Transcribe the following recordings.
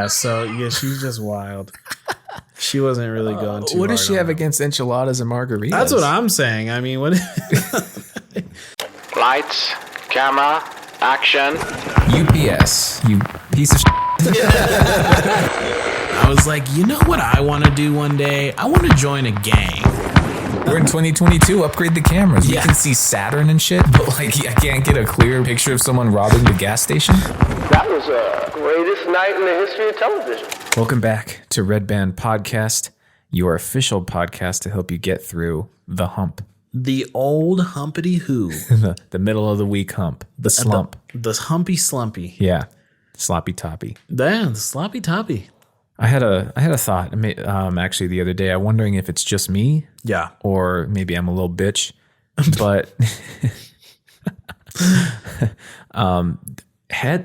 Yeah, so she's just wild. She wasn't really going too What hard does she on have that. against enchiladas and margaritas? That's what I'm saying. I mean, what? Lights, camera, action. UPS, you piece of shit. I was like, you know what I want to do one day? I want to join a gang. We're in 2022. Upgrade the cameras. Yeah. We can see Saturn and shit, but like I can't get a clear picture of someone robbing the gas station. That was the greatest night in the history of television. Welcome back to Redband Podcast, your official podcast to help you get through the hump. The old humpity who. the middle of the week hump. The slump. The humpy slumpy. Yeah. Sloppy toppy. Damn, the sloppy toppy. I had a thought actually the other day. I'm wondering if it's just me. Yeah. Or maybe I'm a little bitch. But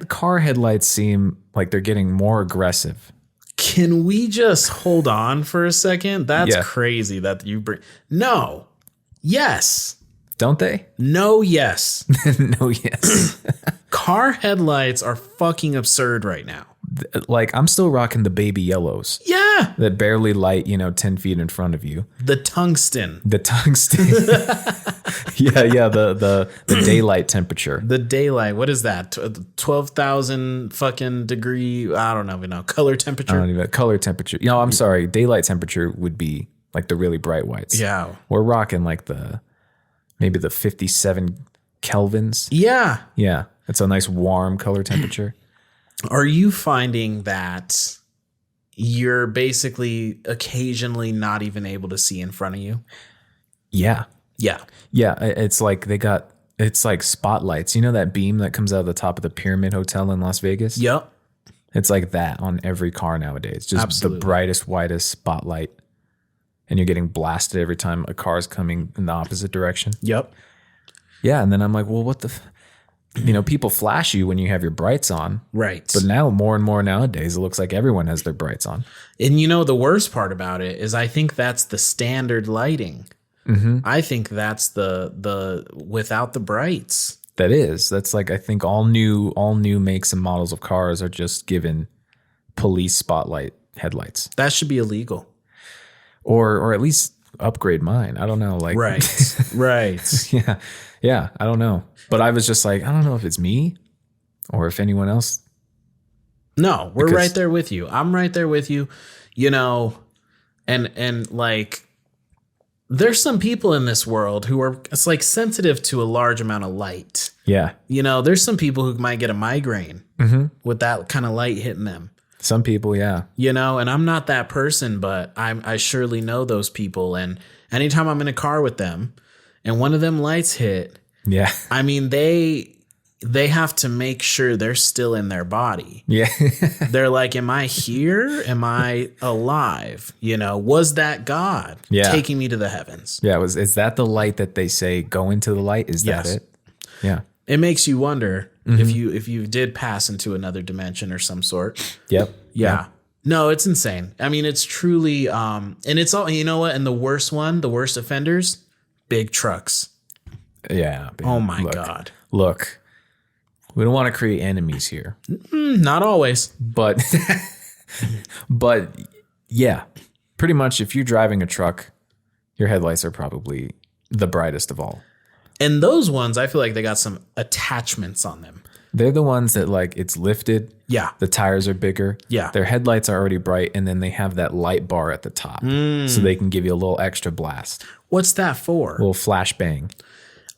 car headlights seem like they're getting more aggressive. Can we just hold on for a second? That's Yeah. crazy that you bring. No. Yes. Don't they? No, yes. No, yes. Car headlights are fucking absurd right now. Like, I'm still rocking the baby yellows Yeah. that barely light, 10 feet in front of you. The tungsten. The tungsten. yeah, the daylight temperature. The daylight. What is that? 12,000 fucking degree. I don't even know. Color I temperature. don't even color temperature. I'm sorry. Daylight temperature would be like the really bright whites. Yeah. We're rocking like maybe the 57 kelvins. Yeah. Yeah. It's a nice warm color temperature. Are you finding that you're basically occasionally not even able to see in front of you? Yeah. Yeah. Yeah. It's like it's like spotlights. You know that beam that comes out of the top of the Pyramid Hotel in Las Vegas? Yep. It's like that on every car nowadays. Just Absolutely. the brightest, whitest spotlight. And you're getting blasted every time a car is coming in the opposite direction. Yep. Yeah. And then I'm like, well, what the... people flash you when you have your brights on. Right. But now more and more nowadays, it looks like everyone has their brights on. And the worst part about it is I think that's the standard lighting. Mm-hmm. I think that's the without the brights. That's like, I think all new makes and models of cars are just given police spotlight headlights. That should be illegal. Or at least upgrade mine. I don't know. Like, Right. Right. Yeah. Yeah. I don't know. But I was just like, I don't know if it's me or if anyone else. No, we're right there with you. I'm right there with you. And like there's some people in this world who are it's like sensitive to a large amount of light. Yeah. There's some people who might get a migraine with that kind of light hitting them. Some people, yeah. And I'm not that person, but I surely know those people. And anytime I'm in a car with them and one of them lights hit, Yeah. I mean, they have to make sure they're still in their body. Yeah. They're like, am I here? Am I alive? Was that God taking me to the heavens? Yeah. Is that the light that they say go into the light? Is that Yes. it? Yeah. It makes you wonder if you did pass into another dimension or some sort. Yep. Yeah. No, it's insane. I mean, it's truly, and it's all, you know what? And the worst offenders, big trucks. Yeah. Man. Oh my God. Look, we don't want to create enemies here, Not always. but yeah, pretty much if you're driving a truck, your headlights are probably the brightest of all. And those ones, I feel like they got some attachments on them. They're the ones that like it's lifted. Yeah. The tires are bigger. Yeah. Their headlights are already bright. And then they have that light bar at the top so they can give you a little extra blast, What's that for? a little flashbang.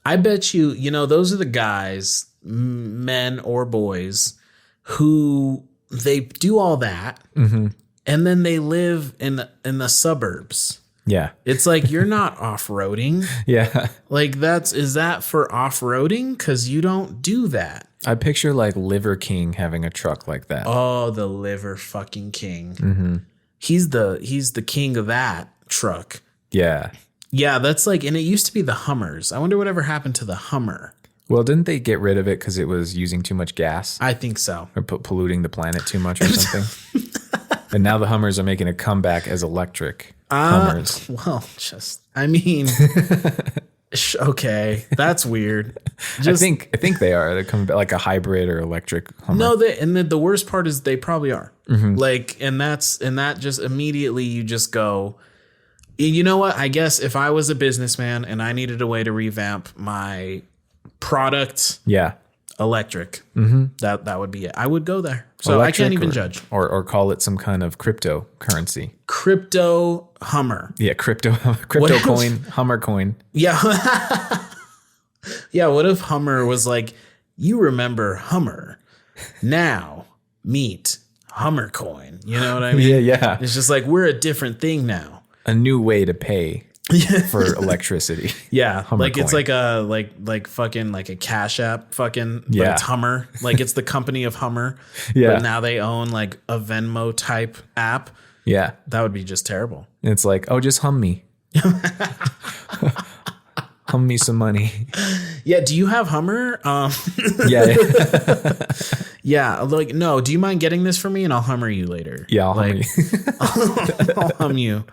I bet you, those are the guys, men or boys, who they do all that and then they live in the suburbs. Yeah. It's like you're not off-roading. Yeah. Like is that for off-roading? Because you don't do that. I picture like Liver King having a truck like that. Oh, the liver fucking king. Mm-hmm. He's the king of that truck. Yeah. Yeah, that's like, and it used to be the Hummers. I wonder whatever happened to the Hummer. Well, didn't they get rid of it because it was using too much gas I think so. or polluting the planet too much or something? And now the Hummers are making a comeback as electric Hummers. Well, I mean, Okay, that's weird. I think they are. They're coming back like a hybrid or electric Hummer. No, the worst part is they probably are. Like, and that just immediately you just go, you know what? I guess if I was a businessman and I needed a way to revamp my product, Yeah. electric, that would be it. I would go there. So Electric I can't even judge. Or call it some kind of cryptocurrency. Crypto Hummer. Yeah, crypto coin, Hummer coin. Yeah. Yeah. What if Hummer was like, you remember Hummer? Now meet Hummer coin. You know what I mean? Yeah. It's just like, we're a different thing now. A new way to pay for electricity. Yeah. Hummer like it's coin. like a like fucking like a Cash App fucking, but Yeah. it's Hummer. Like it's the company of Hummer. Yeah. But now they own like a Venmo type app. Yeah. That would be just terrible. And it's like, oh, just hum me. Hum me some money. Yeah. Do you have Hummer? Yeah. Yeah. Like, no, do you mind getting this for me? And I'll Hummer you later. Yeah, I'll hum like, you. I'll hum you.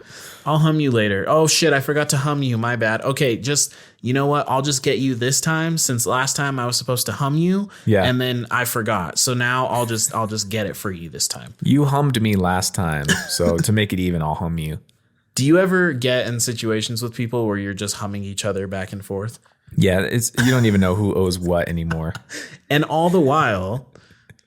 I'll hum you later. Oh shit, I forgot to hum you. My bad. Okay, just, you know what? I'll just get you this time, since last time I was supposed to hum you. Yeah. And then I forgot. So now I'll just get it for you this time. You hummed me last time, so to make it even, I'll hum you. Do you ever get in situations with people where you're just humming each other back and forth? Yeah, you don't even know who owes what anymore. And all the while,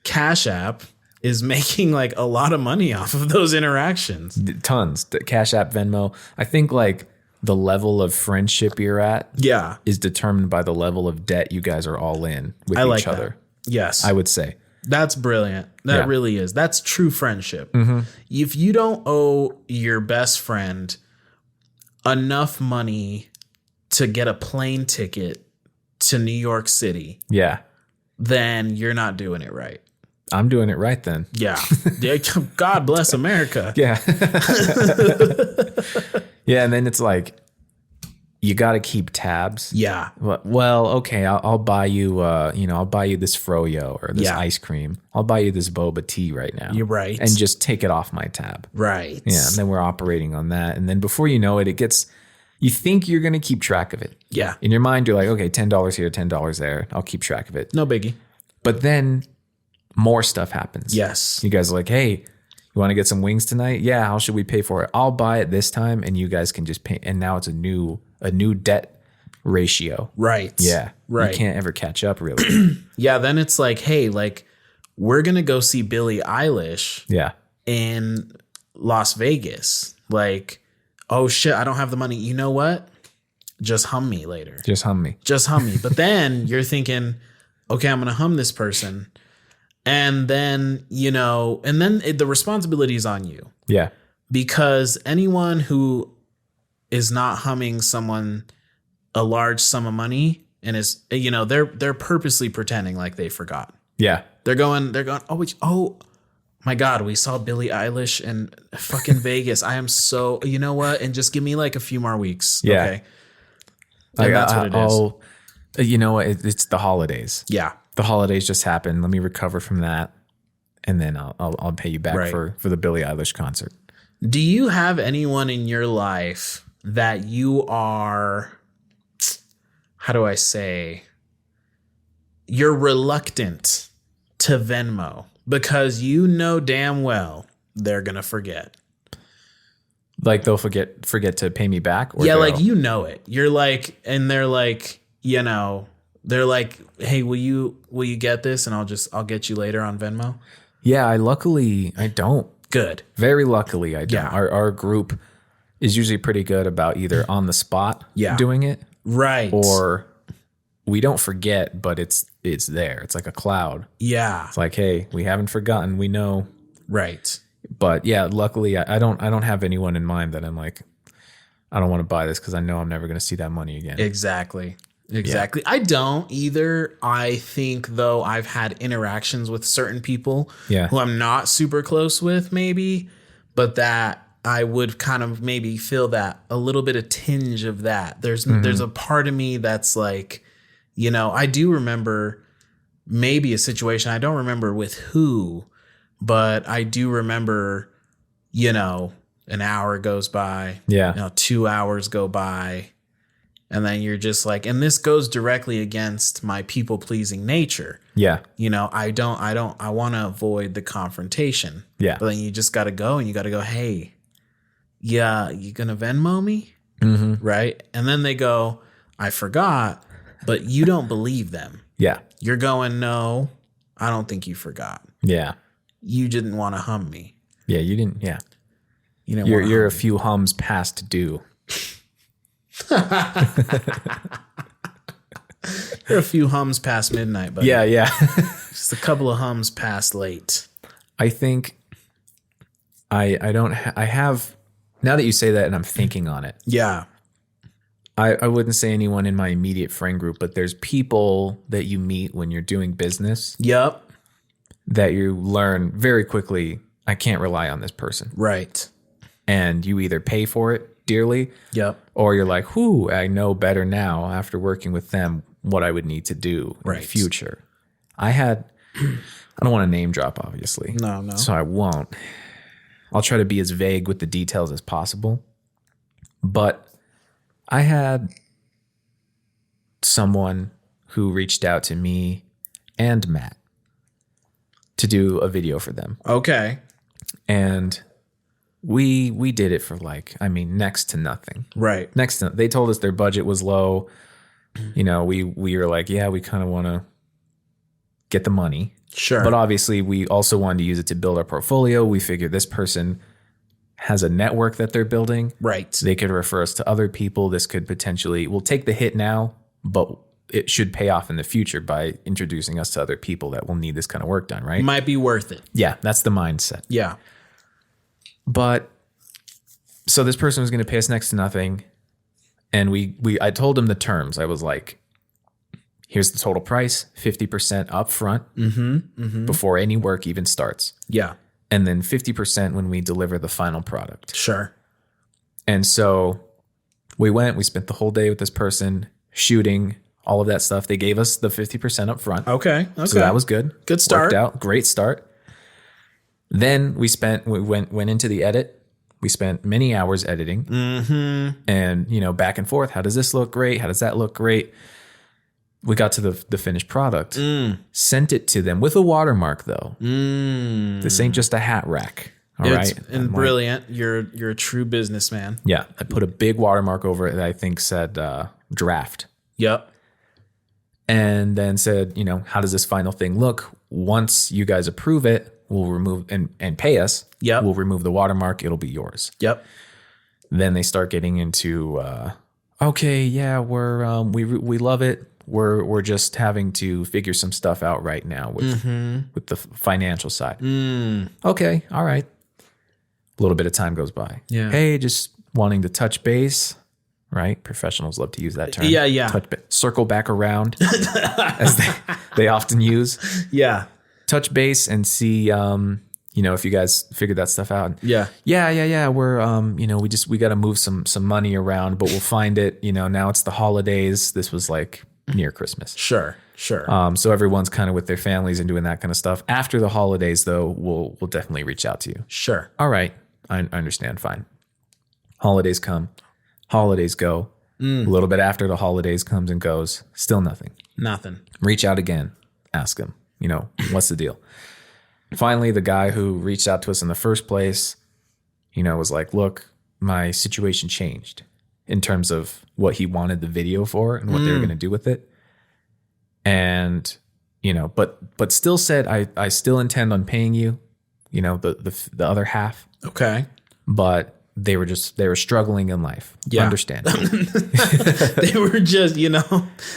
Cash App is making like a lot of money off of those interactions. Tons. The Cash App, Venmo. I think like the level of friendship you're at Yeah. is determined by the level of debt you guys are all in with I like each other. that. Yes. I would say. That's brilliant. That Yeah. really is. That's true friendship. If you don't owe your best friend enough money to get a plane ticket to New York City, Yeah. then you're not doing it right. I'm doing it right then. Yeah. God bless America. Yeah. Yeah, and then it's like you got to keep tabs. Yeah. Well, okay, I'll buy you I'll buy you this froyo or this Yeah. ice cream. I'll buy you this boba tea right now. You're right. And just take it off my tab. Right. Yeah, and then we're operating on that. And then before you know it, you think you're going to keep track of it. Yeah. In your mind, you're like, okay, $10 here, $10 there. I'll keep track of it. No biggie. But then more stuff happens. Yes. You guys are like, hey, you want to get some wings tonight? Yeah. How should we pay for it? I'll buy it this time, and you guys can just pay. And now it's a new debt ratio. Right. Yeah. Right. You can't ever catch up, really. Yeah. Then it's like, hey, like, we're going to go see Billie Eilish Yeah. in Las Vegas. Like, oh shit, I don't have the money. You know what? Just hum me later. Just hum me. Just hum me. But then you're thinking, okay, I'm going to hum this person. And then, the responsibility is on you, Yeah. because anyone who is not humming someone a large sum of money and is, they're purposely pretending like they forgot. Yeah. They're going, oh my God, we saw Billie Eilish in fucking Vegas. I am so, you know what? And just give me like a few more weeks. Yeah. Okay. And that's what it is. You know what? It's the holidays. Yeah. The holidays just happened. Let me recover from that. And then I'll pay you back Right. for the Billie Eilish concert. Do you have anyone in your life that you are, how do I say, you're reluctant to Venmo because you know damn well they're going to forget? Like they'll forget to pay me back? Or Yeah, they'll- like, it. You're like, and they're like, they're like, hey, will you get this? And I'll get you later on Venmo. Yeah, I don't. Good. Very luckily, I don't. Yeah. Our group is usually pretty good about either on the spot doing it, Right. or we don't forget, but it's there. It's like a cloud. Yeah. It's like, hey, we haven't forgotten. We know. Right. But yeah, luckily, I don't have anyone in mind that I'm like, I don't want to buy this because I know I'm never going to see that money again. Exactly. I don't either. I think, though, I've had interactions with certain people who I'm not super close with, maybe, but that I would kind of maybe feel that a little bit of tinge of that. There's a part of me that's like, I do remember maybe a situation. I don't remember with who, but I do remember, an hour goes by. 2 hours go by. And then you're just like, and this goes directly against my people pleasing nature. Yeah. You know, I want to avoid the confrontation. Yeah. But then you just got to go and you got to go, hey, yeah, you going to Venmo me? Right. And then they go, I forgot, but you don't believe them. Yeah. You're going, no, I don't think you forgot. Yeah. You didn't want to hum me. Yeah. You didn't. Yeah. You didn't You're a few hums past due. You're a few hums past midnight, buddy. Yeah. Yeah. Just a couple of hums past late. I think I have, now that you say that and I'm thinking on it, Yeah. I wouldn't say anyone in my immediate friend group, but there's people that you meet when you're doing business Yep. that you learn very quickly, I can't rely on this person. Right. And you either pay for it dearly, Yep. or you're like, whoo, I know better now after working with them what I would need to do in the future. I don't want to name drop, obviously. No. So I won't. I'll try to be as vague with the details as possible. But I had someone who reached out to me and Matt to do a video for them. Okay. And we did it for next to nothing. Right. They told us their budget was low. You know, we were like, yeah, we kind of want to get the money. Sure. But obviously we also wanted to use it to build our portfolio. We figured this person has a network that they're building. Right. They could refer us to other people. This could potentially, we'll take the hit now, but it should pay off in the future by introducing us to other people that will need this kind of work done, right? Might be worth it. Yeah, that's the mindset. Yeah. But so this person was going to pay us next to nothing. And I told him the terms. I was like, here's the total price, 50% up front before any work even starts. Yeah. And then 50% when we deliver the final product. Sure. And so we spent the whole day with this person shooting all of that stuff. They gave us the 50% up front. Okay. So that was good. Good start. Worked out. Great start. Then we went into the edit. We spent many hours editing and, back and forth. How does this look great? How does that look great? We got to the finished product, sent it to them with a watermark though. This ain't just a hat rack. All right. And brilliant. You're a true businessman. Yeah. I put a big watermark over it that I think said draft. Yep. And then said, how does this final thing look? Once you guys approve it, we'll remove and pay us. Yep. We'll remove the watermark. It'll be yours. Yep. Then they start getting into, okay, yeah, we love it. We're just having to figure some stuff out right now with the financial side. Okay, all right. A little bit of time goes by. Yeah. Hey, just wanting to touch base, right? Professionals love to use that term. Yeah. Circle back around, as they often use. Yeah. Touch base and see, if you guys figured that stuff out. Yeah. Yeah. We're, we got to move some money around, but we'll find it. Now it's the holidays. This was like near Christmas. Sure. So everyone's kind of with their families and doing that kind of stuff. After the holidays, though, we'll definitely reach out to you. Sure. All right. I understand. Fine. Holidays come. Holidays go. A little bit after the holidays comes and goes. Still nothing. Nothing. Reach out again. Ask him, what's the deal? Finally, the guy who reached out to us in the first place, was like, look, my situation changed in terms of what he wanted the video for and what they were going to do with it. And, but still said, I still intend on paying you, the other half. Okay. But they were struggling in life. Yeah. Understand. They were just,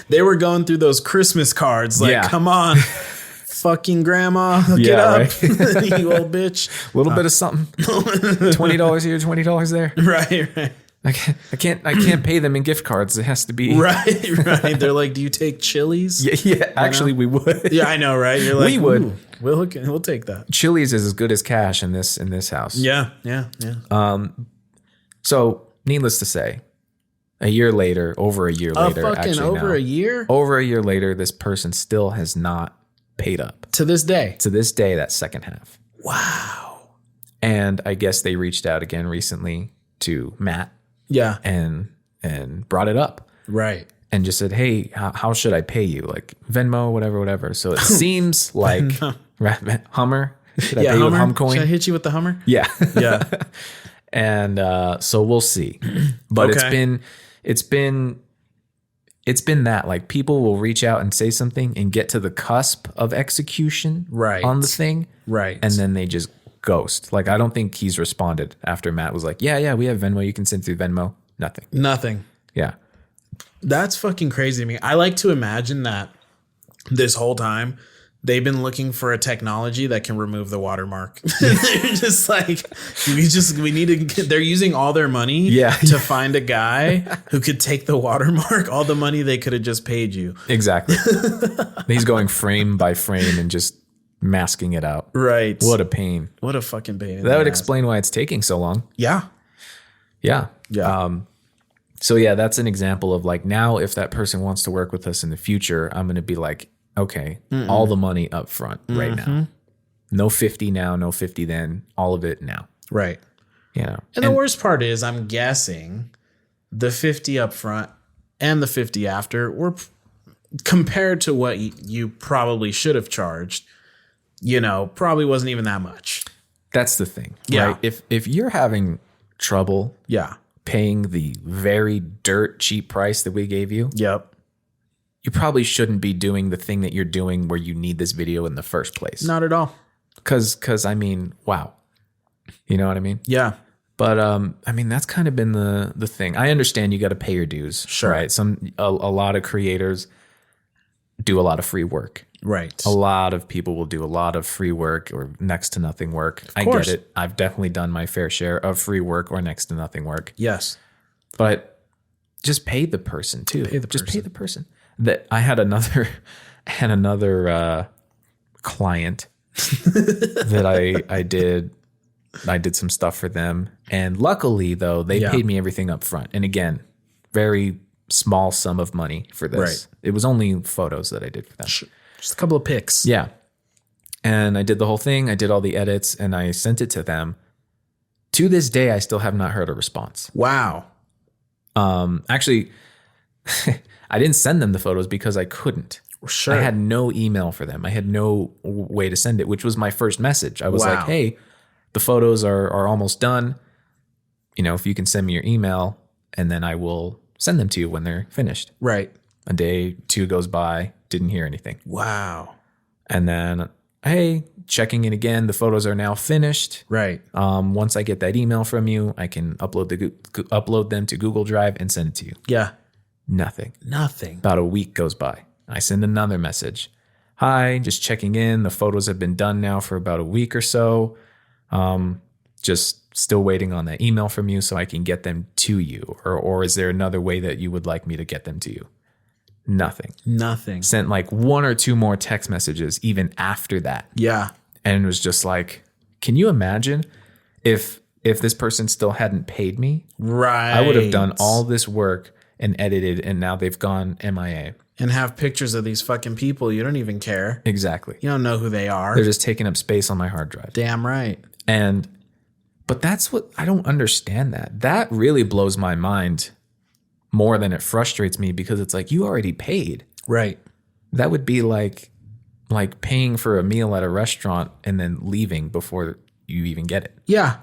they were going through those Christmas cards. Like, Yeah. Come on, fucking grandma, get Yeah, up, right. you old bitch. A little bit of something. $20 here, $20 there. Right. I can't pay them in gift cards. It has to be Right. They're like, do you take Chili's? Yeah. Actually, we would. Yeah, I know, right? You're like, We would. "Ooh, we'll take that. Chili's is as good as cash in this house. Yeah. So, needless to say, over a year later, Over a year later, this person still has not paid up to this day. to this day. That second half. Wow. And I guess they reached out again recently to Matt Yeah. and brought it up. Right. and just said, hey, how should I pay you? Like Venmo, whatever. So it seems like Hummer. Should I pay you with Humcoin? Should I hit you with the Hummer? Yeah. Yeah. And so we'll see. But it's been that, like, people will reach out and say something and get to the cusp of execution on the thing. Right. And then they just ghost. Like, I don't think he's responded after Matt was like, yeah, we have Venmo. You can send through Venmo. Nothing. Yeah. That's fucking crazy to me. I like to imagine that this whole time they've been looking for a technology that can remove the watermark. They're just like, we need to, they're using all their money to find a guy who could take the watermark, all the money they could have just paid you. Exactly. He's going frame by frame and just masking it out. Right. What a pain. What a fucking pain. That would explain why it's taking so long. Yeah. Yeah. Yeah. So yeah, that's an example of, like, now if that person wants to work with us in the future, I'm going to be like, okay, all the money up front right now. No 50 now, no 50 then, all of it now. Right. Yeah. And the worst part is, I'm guessing the 50 up front and the 50 after were compared to what you probably should have charged, probably wasn't even that much. That's the thing. Yeah. Right? If you're having trouble paying the very dirt cheap price that we gave you, you probably shouldn't be doing the thing that you're doing where you need this video in the first place. Not at all. Cause I mean, wow. You know what I mean? Yeah. But I mean, that's kind of been the thing. I understand you got to pay your dues. Sure. Right. A lot of creators do a lot of free work. Right. A lot of people will do a lot of free work or next to nothing work. I get it. I've definitely done my fair share of free work or next to nothing work. Yes. But just pay the person too. Pay the person. That I had another client that I did some stuff for them, and luckily though they paid me everything up front. And again, very small sum of money for this. Right. It was only photos that I did for them. Just a couple of pics. Yeah. And I did the whole thing. I did all the edits and I sent it to them. To this day, I still have not heard a response. Wow. Actually, I didn't send them the photos because I couldn't. Sure. I had no email for them. I had no way to send it, which was my first message. I was like, hey, the photos are almost done. If you can send me your email, and then I will send them to you when they're finished. Right. A day, 2 goes by, didn't hear anything. Wow. And then, hey, checking in again. The photos are now finished. Right. Once I get that email from you, I can upload them to Google Drive and send it to you. Yeah. Nothing. Nothing. About a week goes by. I send another message. Hi, just checking in. The photos have been done now for about a week or so. Just still waiting on that email from you so I can get them to you. Or is there another way that you would like me to get them to you? Nothing. Sent like 1 or 2 more text messages even after that. Yeah. And it was just like, can you imagine if this person still hadn't paid me? Right. I would have done all this work and edited, and now they've gone MIA. And have pictures of these fucking people. You don't even care. Exactly. You don't know who they are. They're just taking up space on my hard drive. Damn right. But that's what, I don't understand that. That really blows my mind more than it frustrates me, because it's like, you already paid. Right. That would be like paying for a meal at a restaurant and then leaving before you even get it. Yeah.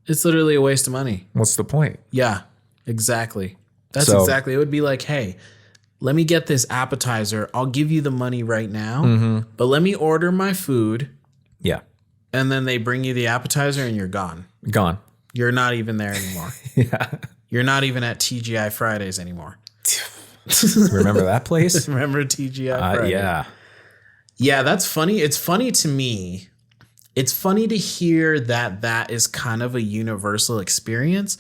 It's literally a waste of money. What's the point? Yeah, exactly. That's exactly. It would be like, hey, let me get this appetizer. I'll give you the money right now, but let me order my food. Yeah. And then they bring you the appetizer and you're gone. Gone. You're not even there anymore. Yeah. You're not even at TGI Fridays anymore. Remember that place? Remember TGI Fridays? Yeah. Yeah, that's funny. It's funny to me. It's funny to hear that is kind of a universal experience.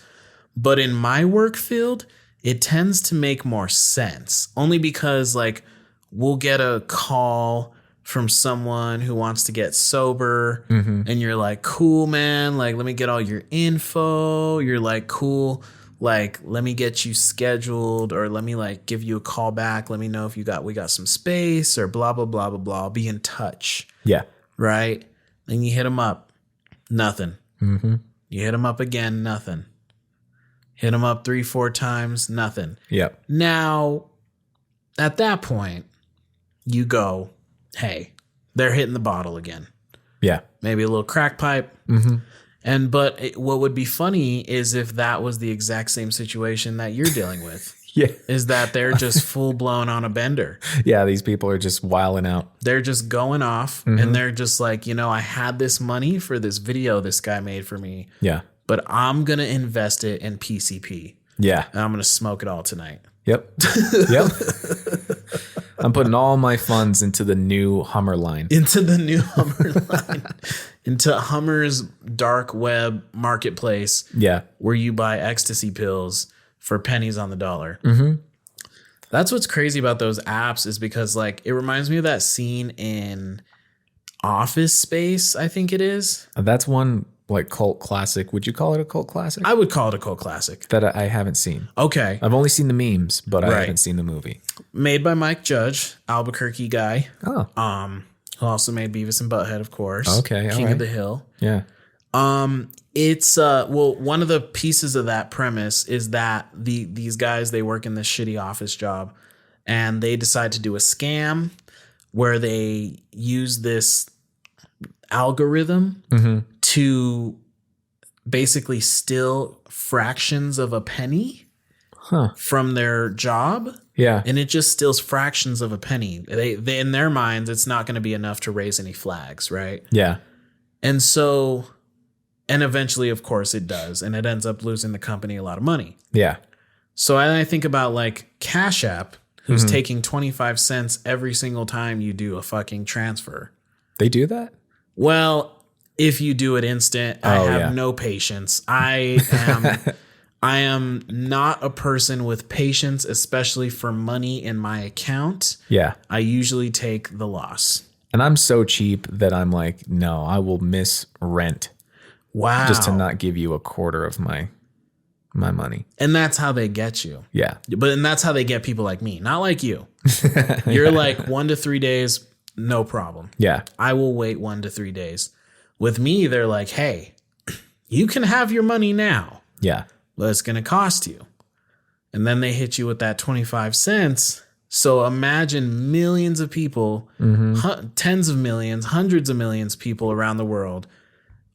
But in my work field, it tends to make more sense. Only because, like, we'll get a call from someone who wants to get sober, and you're like, cool, man. Like, let me get all your info. You're like, cool. Like, let me get you scheduled, or let me like give you a call back. Let me know if we got some space, or blah, blah, blah, blah, blah. I'll be in touch. Yeah. Right. Then you hit them up. Nothing. You hit them up again. Nothing. Hit them up 3-4 times, nothing. Yep. Now, at that point, you go, hey, they're hitting the bottle again. Yeah. Maybe a little crack pipe. But what would be funny is if that was the exact same situation that you're dealing with. Yeah. Is that they're just full blown on a bender. Yeah, these people are just wilding out. They're just going off and they're just like, I had this money for this video this guy made for me. Yeah. But I'm going to invest it in PCP. Yeah. And I'm going to smoke it all tonight. Yep. Yep. I'm putting all my funds into the new Hummer line. Into the new Hummer line. Into Hummer's dark web marketplace. Yeah. Where you buy ecstasy pills for pennies on the dollar. That's what's crazy about those apps is because like it reminds me of that scene in Office Space, I think it is. That's one like cult classic. Would you call it a cult classic? I would call it a cult classic. That I haven't seen. Okay. I've only seen the memes, but I Right. haven't seen the movie. Made by Mike Judge, Albuquerque guy. Oh. Who also made Beavis and Butthead, of course. Okay, all King right. of the Hill. Yeah. It's one of the pieces of that premise is that these guys, they work in this shitty office job and they decide to do a scam where they use this algorithm to basically steal fractions of a penny from their job. Yeah. And it just steals fractions of a penny. They in their minds, it's not going to be enough to raise any flags, right? Yeah. And so, and eventually, of course, it does. And it ends up losing the company a lot of money. Yeah. So I think about like Cash App, who's taking 25 cents every single time you do a fucking transfer. They do that? Well, if you do it instant, I have no patience. I am not a person with patience, especially for money in my account. Yeah. I usually take the loss. And I'm so cheap that I'm like, no, I will miss rent Wow. just to not give you a quarter of my money. And that's how they get you. Yeah. And that's how they get people like me, not like you. You're like 1 to 3 days, no problem. Yeah. I will wait 1 to 3 days. With me, they're like, hey, you can have your money now, Yeah. but it's going to cost you. And then they hit you with that 25 cents. So imagine millions of people, tens of millions, hundreds of millions of people around the world,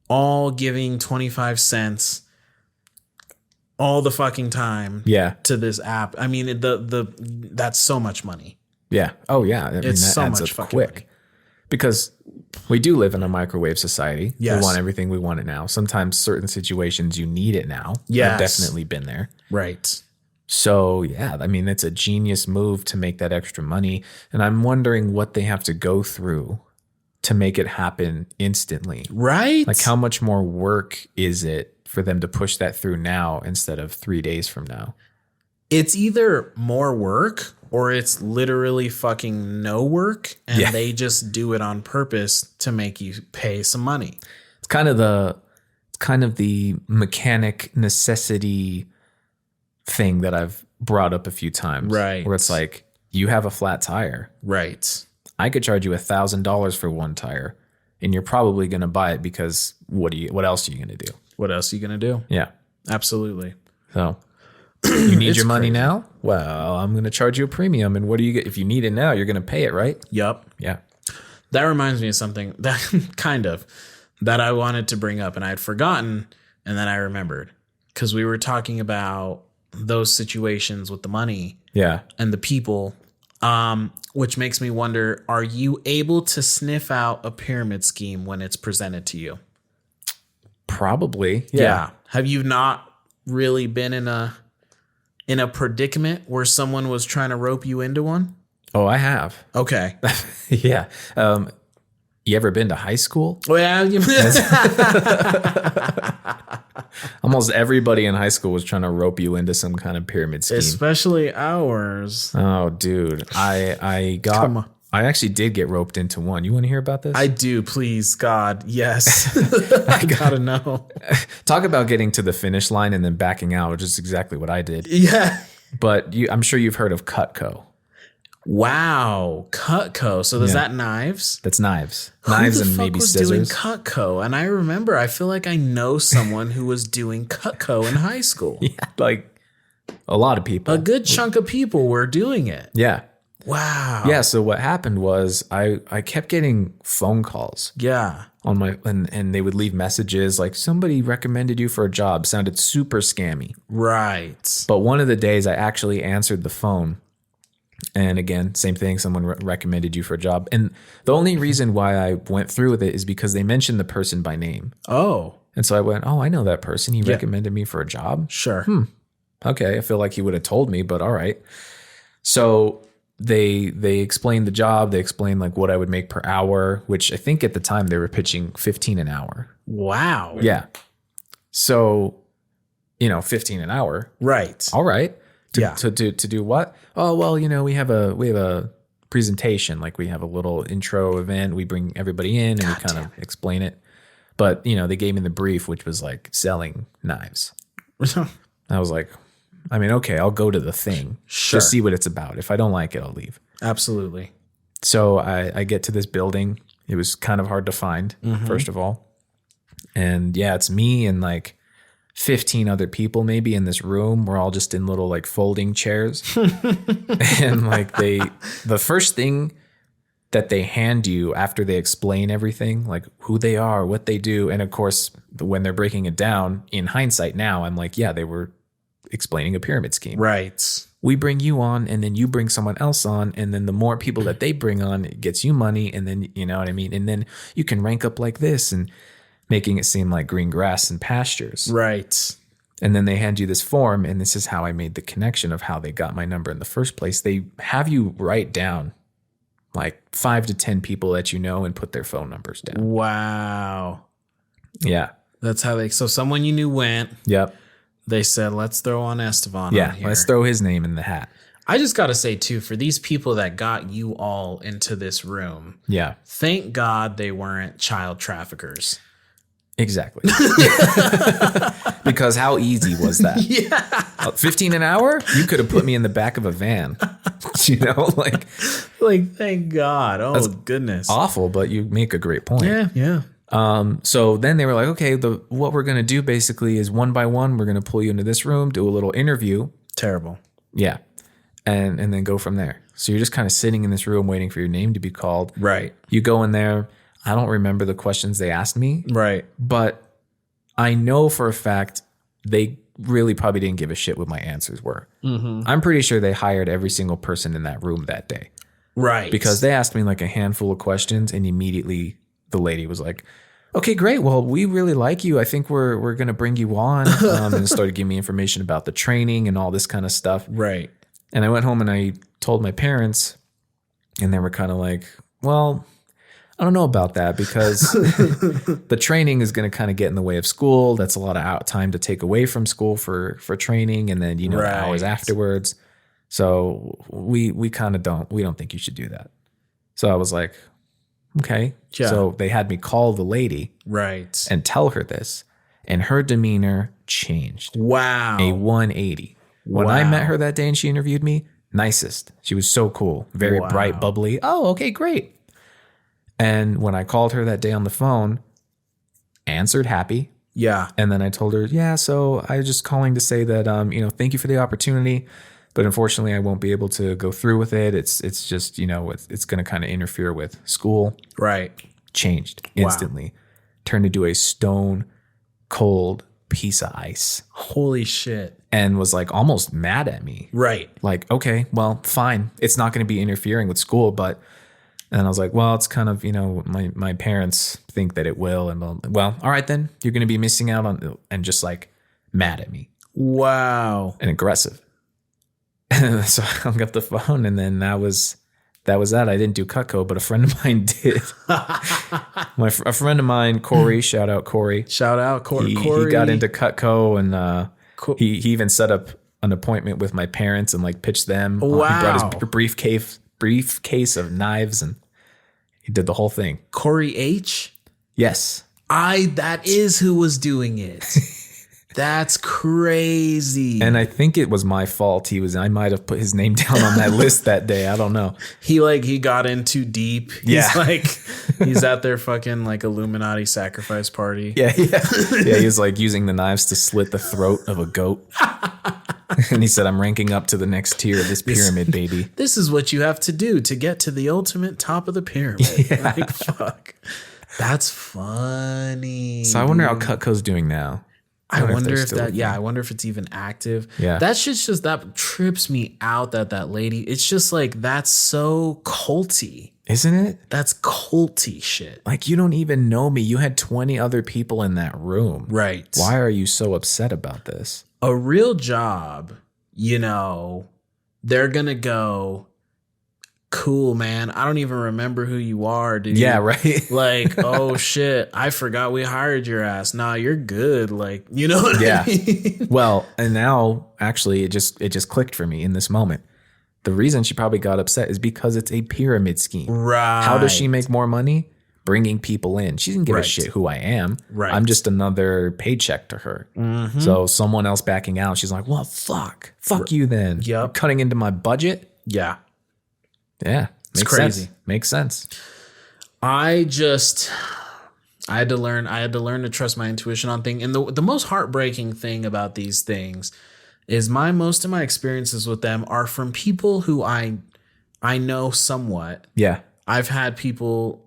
all giving 25 cents all the fucking time Yeah. to this app. I mean, that's so much money. Yeah. Oh, yeah. I mean, It's that so adds much up fucking quick. money. Because we do live in a microwave society. Yes. We want everything, we want it now. Sometimes certain situations you need it now. Yes. I've definitely been there. Right. So, yeah, I mean, it's a genius move to make that extra money. And I'm wondering what they have to go through to make it happen instantly. Right? Like, how much more work is it for them to push that through now instead of 3 days from now? It's either more work or it's literally fucking no work. And Yeah. they just do it on purpose to make you pay some money. It's kind of the mechanic necessity thing that I've brought up a few times. Right. Where it's like, you have a flat tire. Right. I could charge you $1,000 for one tire, and you're probably going to buy it because what else are you going to do? What else are you going to do? Yeah. Absolutely. So you need It's your money crazy. now? Well, I'm going to charge you a premium. And what do you get? If you need it now, you're going to pay it, right? Yup. Yeah. That reminds me of something that that I wanted to bring up and I had forgotten and then I remembered because we were talking about those situations with the money Yeah. and the people, which makes me wonder, are you able to sniff out a pyramid scheme when it's presented to you? Probably. Yeah. Have you not really been in a predicament where someone was trying to rope you into one? Oh, I have. Okay. Yeah. You ever been to high school? Well, Almost everybody in high school was trying to rope you into some kind of pyramid scheme. especially ours. Oh, dude. I Come on. actually did get roped into one. You want to hear about this? I do, please, God. Yes. I gotta know. Talk about getting to the finish line and then backing out, which is exactly what I did. Yeah. But I'm sure you've heard of Cutco. Wow, Cutco. So is that knives? That's knives. Knives and maybe scissors. Doing Cutco? And I remember, I feel like I know someone who was doing Cutco in high school. Yeah, like a lot of people. A good chunk of people were doing it. Yeah. Wow. Yeah. So what happened was I kept getting phone calls. Yeah. On my and they would leave messages like somebody recommended you for a job. Sounded super scammy. Right. But one of the days I actually answered the phone. And again, same thing. Someone recommended you for a job. And the only reason why I went through with it is because they mentioned the person by name. Oh. And so I went, oh, I know that person. He recommended me for a job. Sure. Okay. I feel like he would have told me, but all right. So they explained the job. They explained like what I would make per hour, which I think at the time they were pitching 15 an hour. Wow. Yeah. So, 15 an hour. Right. All right. Yeah. To do what? Oh, well, we have a presentation. Like we have a little intro event. We bring everybody in and we kind of explain it. But, they gave me the brief, which was like selling knives. I was like, okay, I'll go to the thing. Sure. Just see what it's about. If I don't like it, I'll leave. Absolutely. So I get to this building. It was kind of hard to find, first of all. And yeah, it's me and like 15 other people maybe in this room. We're all just in little like folding chairs. And like the first thing that they hand you after they explain everything, like who they are, what they do. And of course, when they're breaking it down in hindsight now, I'm like, yeah, they were explaining a pyramid scheme. Right. We bring you on and then you bring someone else on. And then the more people that they bring on, it gets you money. And then, you know what I mean? And then you can rank up like this and making it seem like green grass and pastures. Right. And then they hand you this form. And this is how I made the connection of how they got my number in the first place. They have you write down like 5 to 10 people that you know and put their phone numbers down. Wow. Yeah. That's how so someone you knew went. Yep. They said, let's throw on Estevan on here. Let's throw his name in the hat. I just got to say, too, for these people that got you all into this room, Yeah. thank God they weren't child traffickers. Exactly. Because how easy was that? Yeah. 15 an hour? You could have put me in the back of a van. Like thank God. Oh, that's goodness. Awful, but you make a great point. Yeah. So then they were like, okay, what we're going to do basically is one by one, we're going to pull you into this room, do a little interview. Terrible. Yeah. And then go from there. So you're just kind of sitting in this room waiting for your name to be called. Right. You go in there. I don't remember the questions they asked me. Right. But I know for a fact they really probably didn't give a shit what my answers were. Mm-hmm. I'm pretty sure they hired every single person in that room that day. Right. Because they asked me like a handful of questions and immediately the lady was like, okay, great. Well, we really like you. I think we're going to bring you on. And started giving me information about the training and all this kind of stuff. Right. And I went home and I told my parents and they were kind of like, well, I don't know about that because the training is going to kind of get in the way of school. That's a lot of time to take away from school for training. And then, the hours afterwards. So we kind of we don't think you should do that. So I was like, okay. Yeah. So they had me call the lady. Right. And tell her this. And her demeanor changed. Wow. A 180. When I met her that day and she interviewed me, nicest. She was so cool. Very bright, bubbly. Oh, okay, great. And when I called her that day on the phone, answered happy. Yeah. And then I told her, yeah, so I was just calling to say that, thank you for the opportunity. But unfortunately, I won't be able to go through with it. It's just, it's going to kind of interfere with school. Right. Changed instantly. Wow. Turned into a stone cold piece of ice. Holy shit. And was like almost mad at me. Right. Like, okay, well, fine. It's not going to be interfering with school, but... And I was like, well, it's kind of, my parents think that it will. And well, all right, then you're going to be missing out on, and just like mad at me. Wow. And aggressive. And so I hung up the phone and then that was that. I didn't do Cutco, but a friend of mine did. A friend of mine, Corey, shout out Corey. Shout out Corey. He got into Cutco and he even set up an appointment with my parents and like pitched them. Wow. He brought his briefcase of knives and he did the whole thing. Corey H? Yes. That is who was doing it. That's crazy. And I think it was my fault. I might have put his name down on that list that day. I don't know. He got in too deep. He's at their fucking like Illuminati sacrifice party. Yeah. He was like using the knives to slit the throat of a goat. And he said, I'm ranking up to the next tier of this pyramid, baby. This is what you have to do to get to the ultimate top of the pyramid. Yeah. Like, fuck. That's funny. So I wonder how Cutco's doing now. I wonder if that, I wonder if it's even active. Yeah. That shit's just, that trips me out that lady, it's just like, that's so culty. Isn't it? That's culty shit. Like, you don't even know me. You had 20 other people in that room. Right. Why are you so upset about this? A real job, you know, they're going to go, cool, man. I don't even remember who you are, dude. Yeah, right. Like, oh shit, I forgot we hired your ass. Nah, you're good. Like, you know what I mean? Well, and now actually it just clicked for me in this moment. The reason she probably got upset is because it's a pyramid scheme. Right. How does she make more money? Bringing people in. She didn't give a shit who I am. Right. I'm just another paycheck to her. Mm-hmm. So someone else backing out, she's like, well, fuck you then. Yep. You're cutting into my budget. Yeah. Yeah. It's crazy. Sense. Makes sense. I had to learn to trust my intuition on things. And the most heartbreaking thing about these things is most of my experiences with them are from people who I know somewhat. Yeah. I've had people,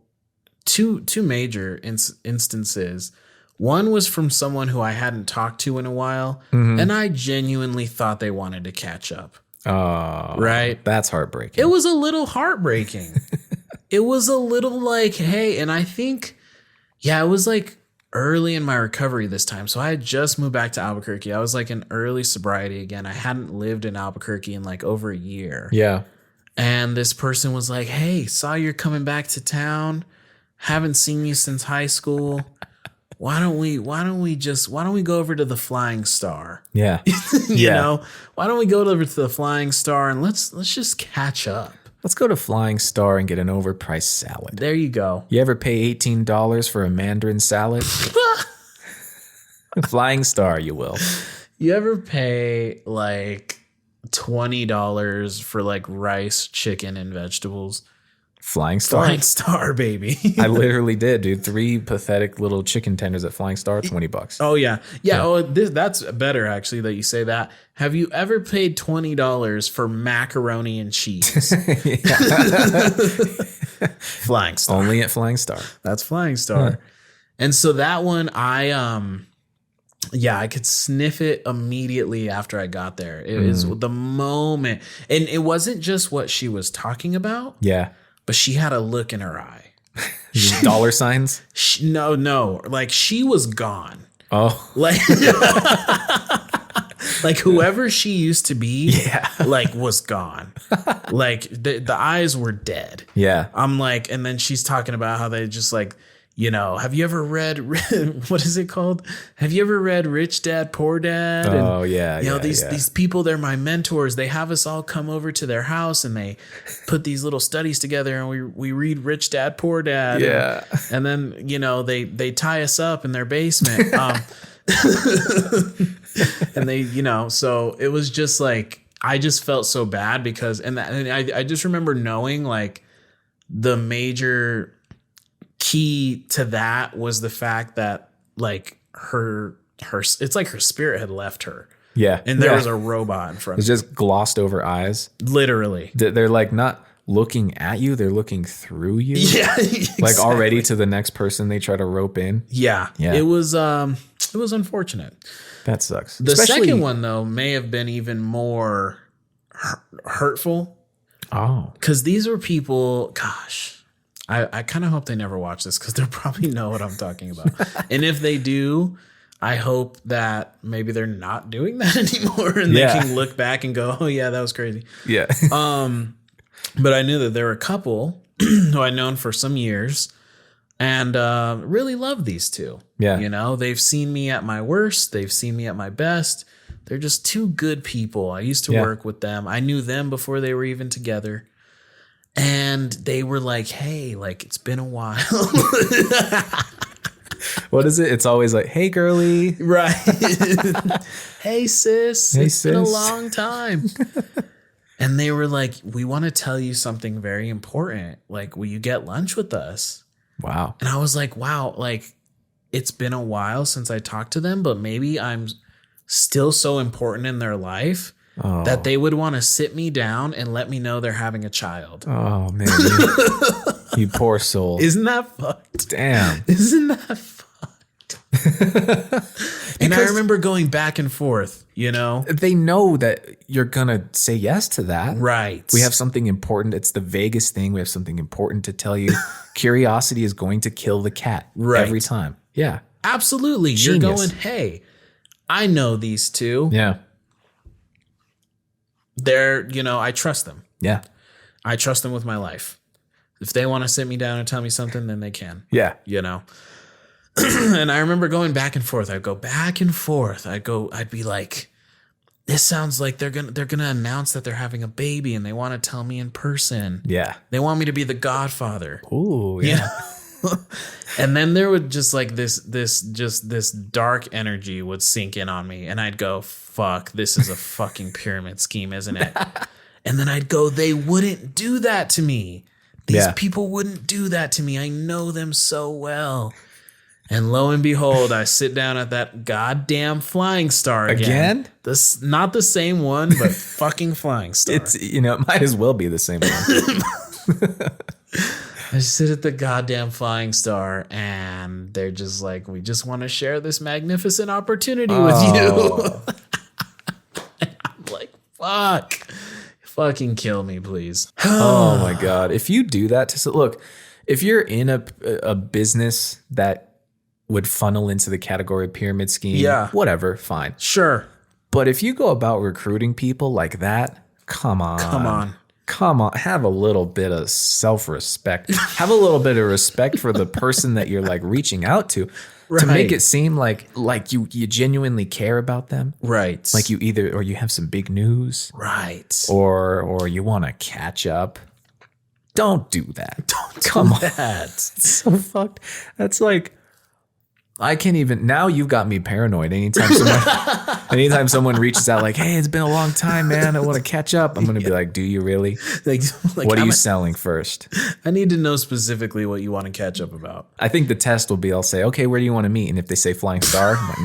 two major instances. One was from someone who I hadn't talked to in a while, and I genuinely thought they wanted to catch up. Oh, right. That's heartbreaking. It was a little heartbreaking. It was a little like, hey, and I think, it was like early in my recovery this time. So I had just moved back to Albuquerque. I was like in early sobriety again. I hadn't lived in Albuquerque in like over a year. Yeah. And this person was like, hey, saw you're coming back to town. Haven't seen you since high school. Why don't we go over to the Flying Star? Yeah. you know, why don't we go over to the Flying Star and let's just catch up. Let's go to Flying Star and get an overpriced salad. There you go. You ever pay $18 for a mandarin salad? Flying Star, you will. You ever pay like $20 for like rice, chicken, and vegetables? Flying Star? Flying Star, baby. I literally did, dude. 3 pathetic little chicken tenders at Flying Star, $20. Oh, yeah. Yeah. Oh, that's better, actually, that you say that. Have you ever paid $20 for macaroni and cheese? Flying Star. Only at Flying Star. That's Flying Star. Huh. And so that one, I could sniff it immediately after I got there. It was the moment. And it wasn't just what she was talking about. Yeah. But she had a look in her eye. Dollar signs? No. Like she was gone. Oh. Like, like whoever she used to be, like was gone. Like the eyes were dead. Yeah. I'm like, and then she's talking about how they just like, you know, have you ever read, what is it called? Have you ever read Rich Dad, Poor Dad? Oh, and, yeah. You know, these people, they're my mentors. They have us all come over to their house and they put these little studies together and we read Rich Dad, Poor Dad. Yeah. And then, you know, they tie us up in their basement. And they, you know, so it was just like, I just felt so bad because, and I just remember knowing like the major key to that was the fact that like her it's like her spirit had left her. Yeah. And there was a robot in front of her. It's just glossed over eyes. Literally. They're like not looking at you, they're looking through you. Yeah. Exactly. Like already to the next person they try to rope in. Yeah. Yeah. It was unfortunate. That sucks. The second one though may have been even more hurtful. Oh. Because these were people, gosh. I kind of hope they never watch this because they'll probably know what I'm talking about. And if they do, I hope that maybe they're not doing that anymore and they can look back and go, oh, yeah, that was crazy. Yeah. But I knew that there were a couple who I'd known for some years and really love these two. Yeah. You know, they've seen me at my worst. They've seen me at my best. They're just two good people. I used to work with them. I knew them before they were even together. And they were like, hey, like, it's been a while. What is it? It's always like, hey, girly. Right. Hey, sis. Hey, It's been a sis. long time. And they were like, we want to tell you something very important. Like, will you get lunch with us? Wow. And I was like, wow, like, it's been a while since I talked to them, but maybe I'm still so important in their life that they would want to sit me down and let me know they're having a child. Oh, man. You poor soul. Isn't that fucked? Damn. Isn't that fucked? And I remember going back and forth, you know? They know that you're going to say yes to that. Right. We have something important. It's the vaguest thing. We have something important to tell you. Curiosity is going to kill the cat every time. Yeah. Absolutely. Genius. You're going, hey, I know these two. Yeah. They're, you know, I trust them. Yeah. I trust them with my life. If they want to sit me down and tell me something, then they can. Yeah. You know? And I remember going back and forth. I'd go back and forth. I'd be like, this sounds like they're gonna announce that they're having a baby and they want to tell me in person. Yeah. They want me to be the godfather. Ooh, yeah. And then there would just like this dark energy would sink in on me, and I'd go, fuck, this is a fucking pyramid scheme, isn't it? And then I'd go, they wouldn't do that to me. These people wouldn't do that to me. I know them so well. And lo and behold, I sit down at that goddamn Flying Star again. This not the same one, but fucking Flying Star. It's, you know, it might as well be the same one. I sit at the goddamn Flying Star, and they're just like, we just want to share this magnificent opportunity with you. And I'm like, fuck. Fucking kill me, please. Oh my God. If you do that look, if you're in a business that would funnel into the category pyramid scheme, whatever, fine. Sure. But if you go about recruiting people like that, come on. Have a little bit of self-respect. Have a little bit of respect for the person that you're like reaching out to make it seem like you genuinely care about them. Right. Like you have some big news. Right. Or you want to catch up. Don't do that. Come on. It's so fucked. That's like, I can't even, now you've got me paranoid. Anytime someone reaches out like, hey, it's been a long time, man, I want to catch up, I'm going to be like, do you really? Like what are you selling first? I need to know specifically what you want to catch up about. I think the test will be, I'll say, okay, where do you want to meet? And if they say Flying Star, I'm like,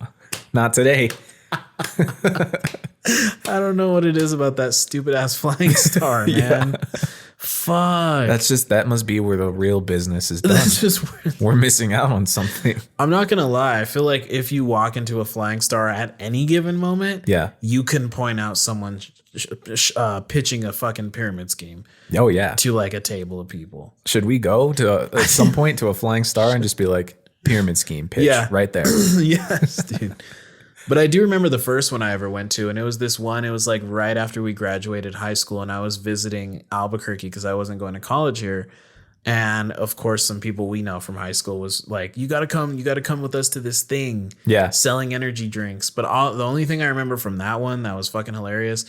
no. Not today. I don't know what it is about that stupid ass Flying Star, man. Fuck. That must be where the real business is done. We're missing out on something. I'm not going to lie. I feel like if you walk into a Flying Star at any given moment, you can point out someone pitching a fucking pyramid scheme. Oh, yeah. To like a table of people. Should we go to at some point to a Flying Star and just be like, pyramid scheme pitch right there? Yes, dude. But I do remember the first one I ever went to, and it was this one. It was like right after we graduated high school, and I was visiting Albuquerque because I wasn't going to college here. And of course, some people we know from high school was like, you got to come with us to this thing. Yeah. Selling energy drinks. But the only thing I remember from that one that was fucking hilarious,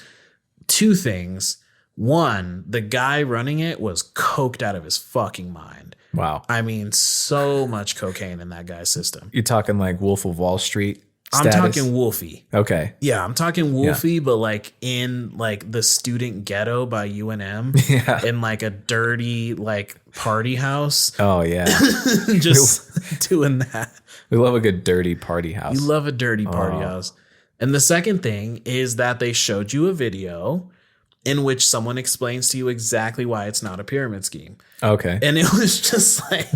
two things. One, the guy running it was coked out of his fucking mind. Wow. I mean, so much cocaine in that guy's system. You're talking like Wolf of Wall Street? Status? I'm talking Wolfie. Okay. Yeah, I'm talking Wolfie, but like in like the student ghetto by UNM. In like a dirty like party house. Oh yeah. Just doing that. We love a good dirty party house. You love a dirty party house. And the second thing is that they showed you a video in which someone explains to you exactly why it's not a pyramid scheme. Okay. And it was just like,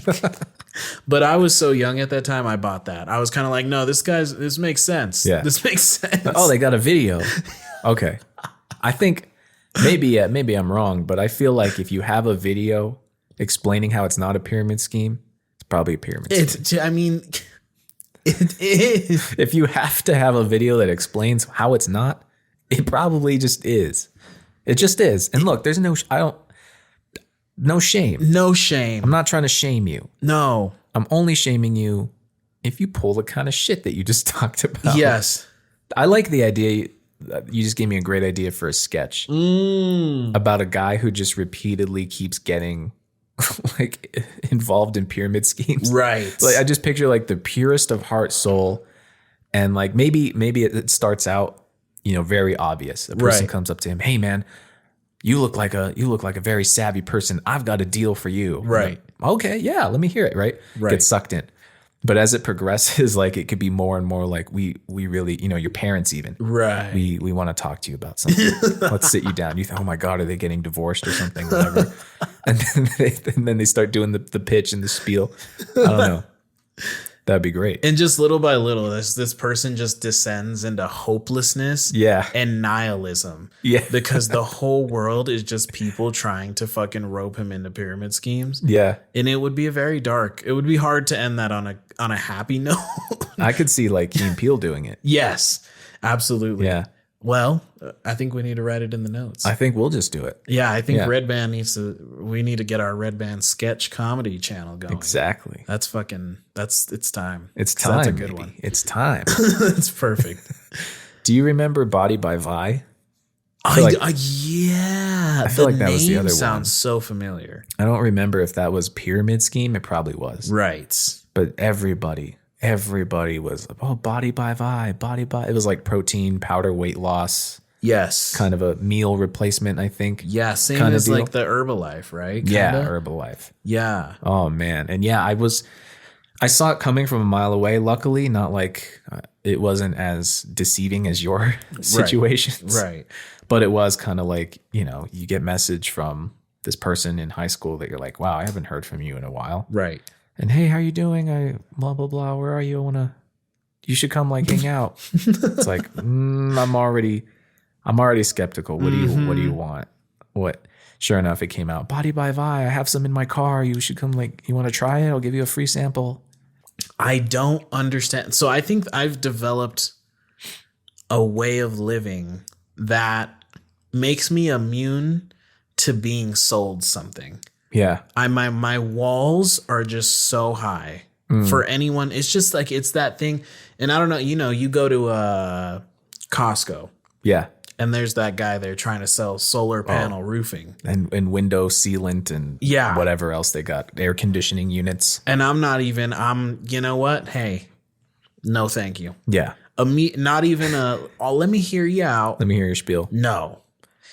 but I was so young at that time, I bought that. I was kind of like, no, this makes sense. Yeah. This makes sense. Oh, they got a video. Okay. I think maybe I'm wrong, but I feel like if you have a video explaining how it's not a pyramid scheme, it's probably a pyramid scheme. I mean, it is. If you have to have a video that explains how it's not, it probably just is. It just is. And look, there's no shame. No shame. I'm not trying to shame you. No. I'm only shaming you if you pull the kind of shit that you just talked about. Yes. I like the idea. You just gave me a great idea for a sketch about a guy who just repeatedly keeps getting like involved in pyramid schemes. Right. Like I just picture like the purest of heart, soul, and like maybe it starts out, very obvious. A person Right. comes up to him, "Hey man, you look like a very savvy person. I've got a deal for you." Right. Like, okay, yeah, let me hear it. Right. Get sucked in. But as it progresses, like it could be more and more like we really, your parents even. Right. We want to talk to you about something. Let's sit you down. You think, oh my God, are they getting divorced or something? Whatever. And then they start doing the pitch and the spiel. I don't know. That'd be great. And just little by little, this person just descends into hopelessness and nihilism. Yeah. Because the whole world is just people trying to fucking rope him into pyramid schemes. Yeah. And it would be it would be hard to end that on a happy note. I could see like Key and Peele doing it. Yes, absolutely. Yeah. Well, I think we need to write it in the notes. I think we'll just do it. Yeah, I think we need to get our Redband sketch comedy channel going. Exactly. It's time. It's time. That's a good baby. one. It's time. It's perfect. Do you remember Body by Vi? Yeah. I feel like that was the other one. Sounds so familiar. I don't remember if that was Pyramid Scheme. It probably was. Right. But everybody was, Body by Vi, it was like protein powder weight loss. Yes. Kind of a meal replacement, I think. Yeah, same kind as of like the Herbalife, right? Yeah, Kinda? Herbalife. Yeah. Oh man. And yeah, I saw it coming from a mile away. Luckily, not like it wasn't as deceiving as your situations. Right. But it was kind of like, you get message from this person in high school that you're like, wow, I haven't heard from you in a while. Right. And hey, how you doing? I blah blah blah. Where are you? You should come like hang out. It's like I'm already skeptical. What do you want? What? Sure enough, it came out. Body by Vi. I have some in my car. You should come. You want to try it? I'll give you a free sample. I don't understand. So I think I've developed a way of living that makes me immune to being sold something. Yeah. My walls are just so high for anyone. It's just like, it's that thing. And I don't know, you go to Costco. Yeah. And there's that guy there trying to sell solar panel roofing. And window sealant and whatever else they got. Air conditioning units. And you know what? Hey, no, thank you. Yeah. Not even let me hear you out. Let me hear your spiel. No,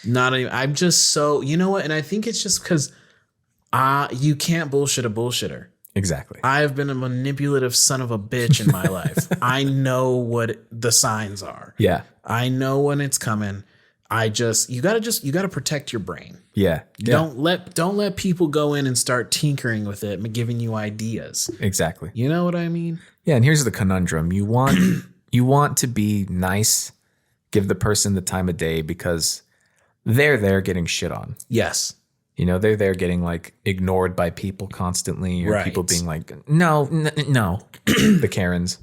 not even. I'm just so, you know what? And I think it's just because you can't bullshit a bullshitter. Exactly. I've been a manipulative son of a bitch in my life. I know what the signs are. Yeah. I know when it's coming. You gotta protect your brain. Yeah. Don't let people go in and start tinkering with it and giving you ideas. Exactly. You know what I mean? Yeah. And here's the conundrum. You want to be nice, give the person the time of day because they're there getting shit on. Yes. They're there getting like ignored by people constantly, or people being like, no. The Karens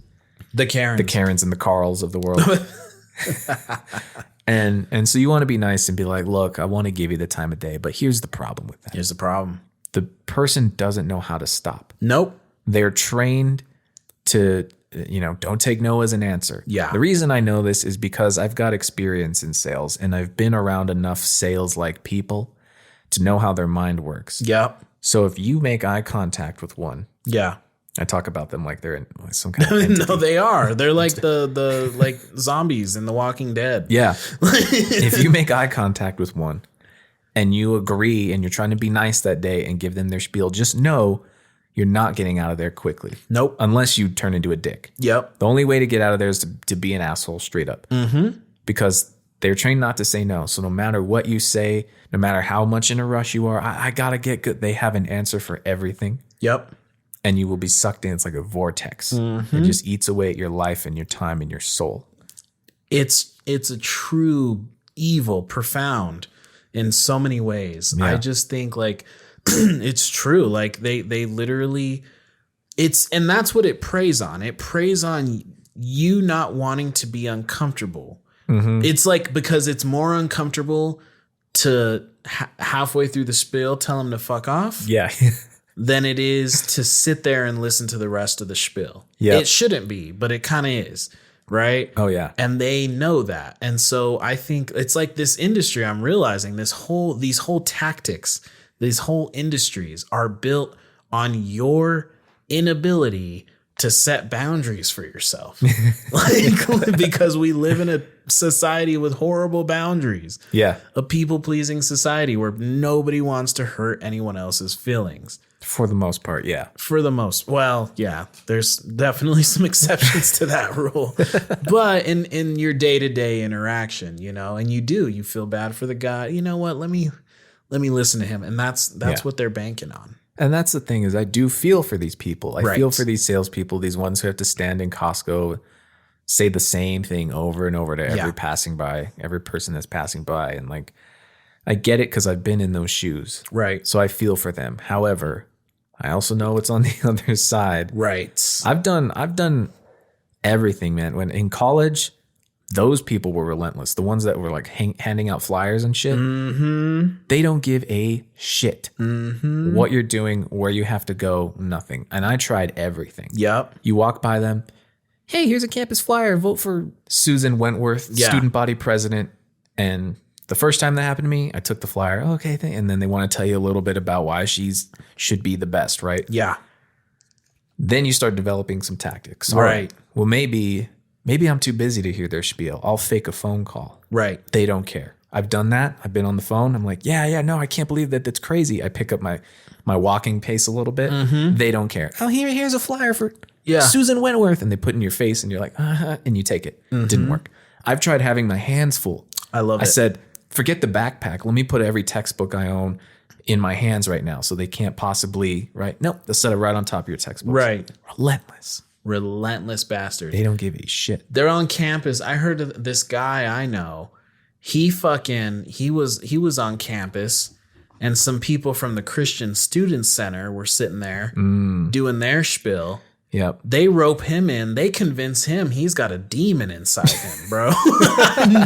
and the Carls of the world. And so you want to be nice and be like, look, I want to give you the time of day, but here's the problem with that. Here's the problem. The person doesn't know how to stop. Nope. They're trained to, don't take no as an answer. Yeah. The reason I know this is because I've got experience in sales and I've been around enough sales-like people to know how their mind works. Yep. So if you make eye contact with one, I talk about them like they're in some kind of entity. No, they are. They're like the like zombies in The Walking Dead. Yeah. If you make eye contact with one and you agree and you're trying to be nice that day and give them their spiel, just know you're not getting out of there quickly. Nope. Unless you turn into a dick. Yep. The only way to get out of there is to be an asshole straight up. Mm-hmm. Because they're trained not to say no. So no matter what you say, no matter how much in a rush you are, I got to get good. They have an answer for everything. Yep. And you will be sucked in. It's like a vortex. Mm-hmm. It just eats away at your life and your time and your soul. It's a true evil, profound in so many ways. Yeah. I just think like it's true. Like they literally, and that's what it preys on. It preys on you not wanting to be uncomfortable. Mm-hmm. It's like, because it's more uncomfortable to halfway through the spiel tell them to fuck off. Yeah. Than it is to sit there and listen to the rest of the spiel. Yeah. It shouldn't be, but it kind of is. Right. Oh yeah. And they know that. And so I think it's like this industry, I'm realizing these whole tactics these whole industries are built on your inability to set boundaries for yourself. Like, because we live in a society with horrible boundaries. Yeah. A people-pleasing society where nobody wants to hurt anyone else's feelings. For the most part, yeah. Well, yeah, there's definitely some exceptions to that rule. But in your day-to-day interaction, you know, and you feel bad for the guy. You know what? Let me listen to him. And that's what they're banking on. And that's the thing is I do feel for these people. I Right. feel for these salespeople, these ones who have to stand in Costco, say the same thing over and over to every person that's passing by. And like, I get it because I've been in those shoes. Right. So I feel for them. However, I also know what's on the other side. Right. I've done everything, man. When in college, those people were relentless. The ones that were like handing out flyers and shit. Mm-hmm. They don't give a shit Mm-hmm. what you're doing, where you have to go, nothing. And I tried everything. Yep. You walk by them. Hey, here's a campus flyer. Vote for Susan Wentworth, Yeah. student body president. And the first time that happened to me, I took the flyer. Okay, and then they want to tell you a little bit about why should be the best, right? Yeah. Then you start developing some tactics. Right. All right. Well, maybe I'm too busy to hear their spiel. I'll fake a phone call. Right. They don't care. I've done that. I've been on the phone. I'm like, no, I can't believe that. That's crazy. I pick up my walking pace a little bit. They don't care. Oh, here's a flyer for Susan Wentworth. And they put it in your face and you're like, and you take it. Didn't work. I've tried having my hands full. I love it. I said, forget the backpack. Let me put every textbook I own in my hands right now so they can't possibly, right? Nope. They'll set it right on top of your textbooks. Right. Relentless bastard. They don't give a shit. They're on campus. I heard of this guy I know. He was on campus, and some people from the Christian Student Center were sitting there doing their spiel. Yep. They rope him in. They convince him he's got a demon inside him, bro.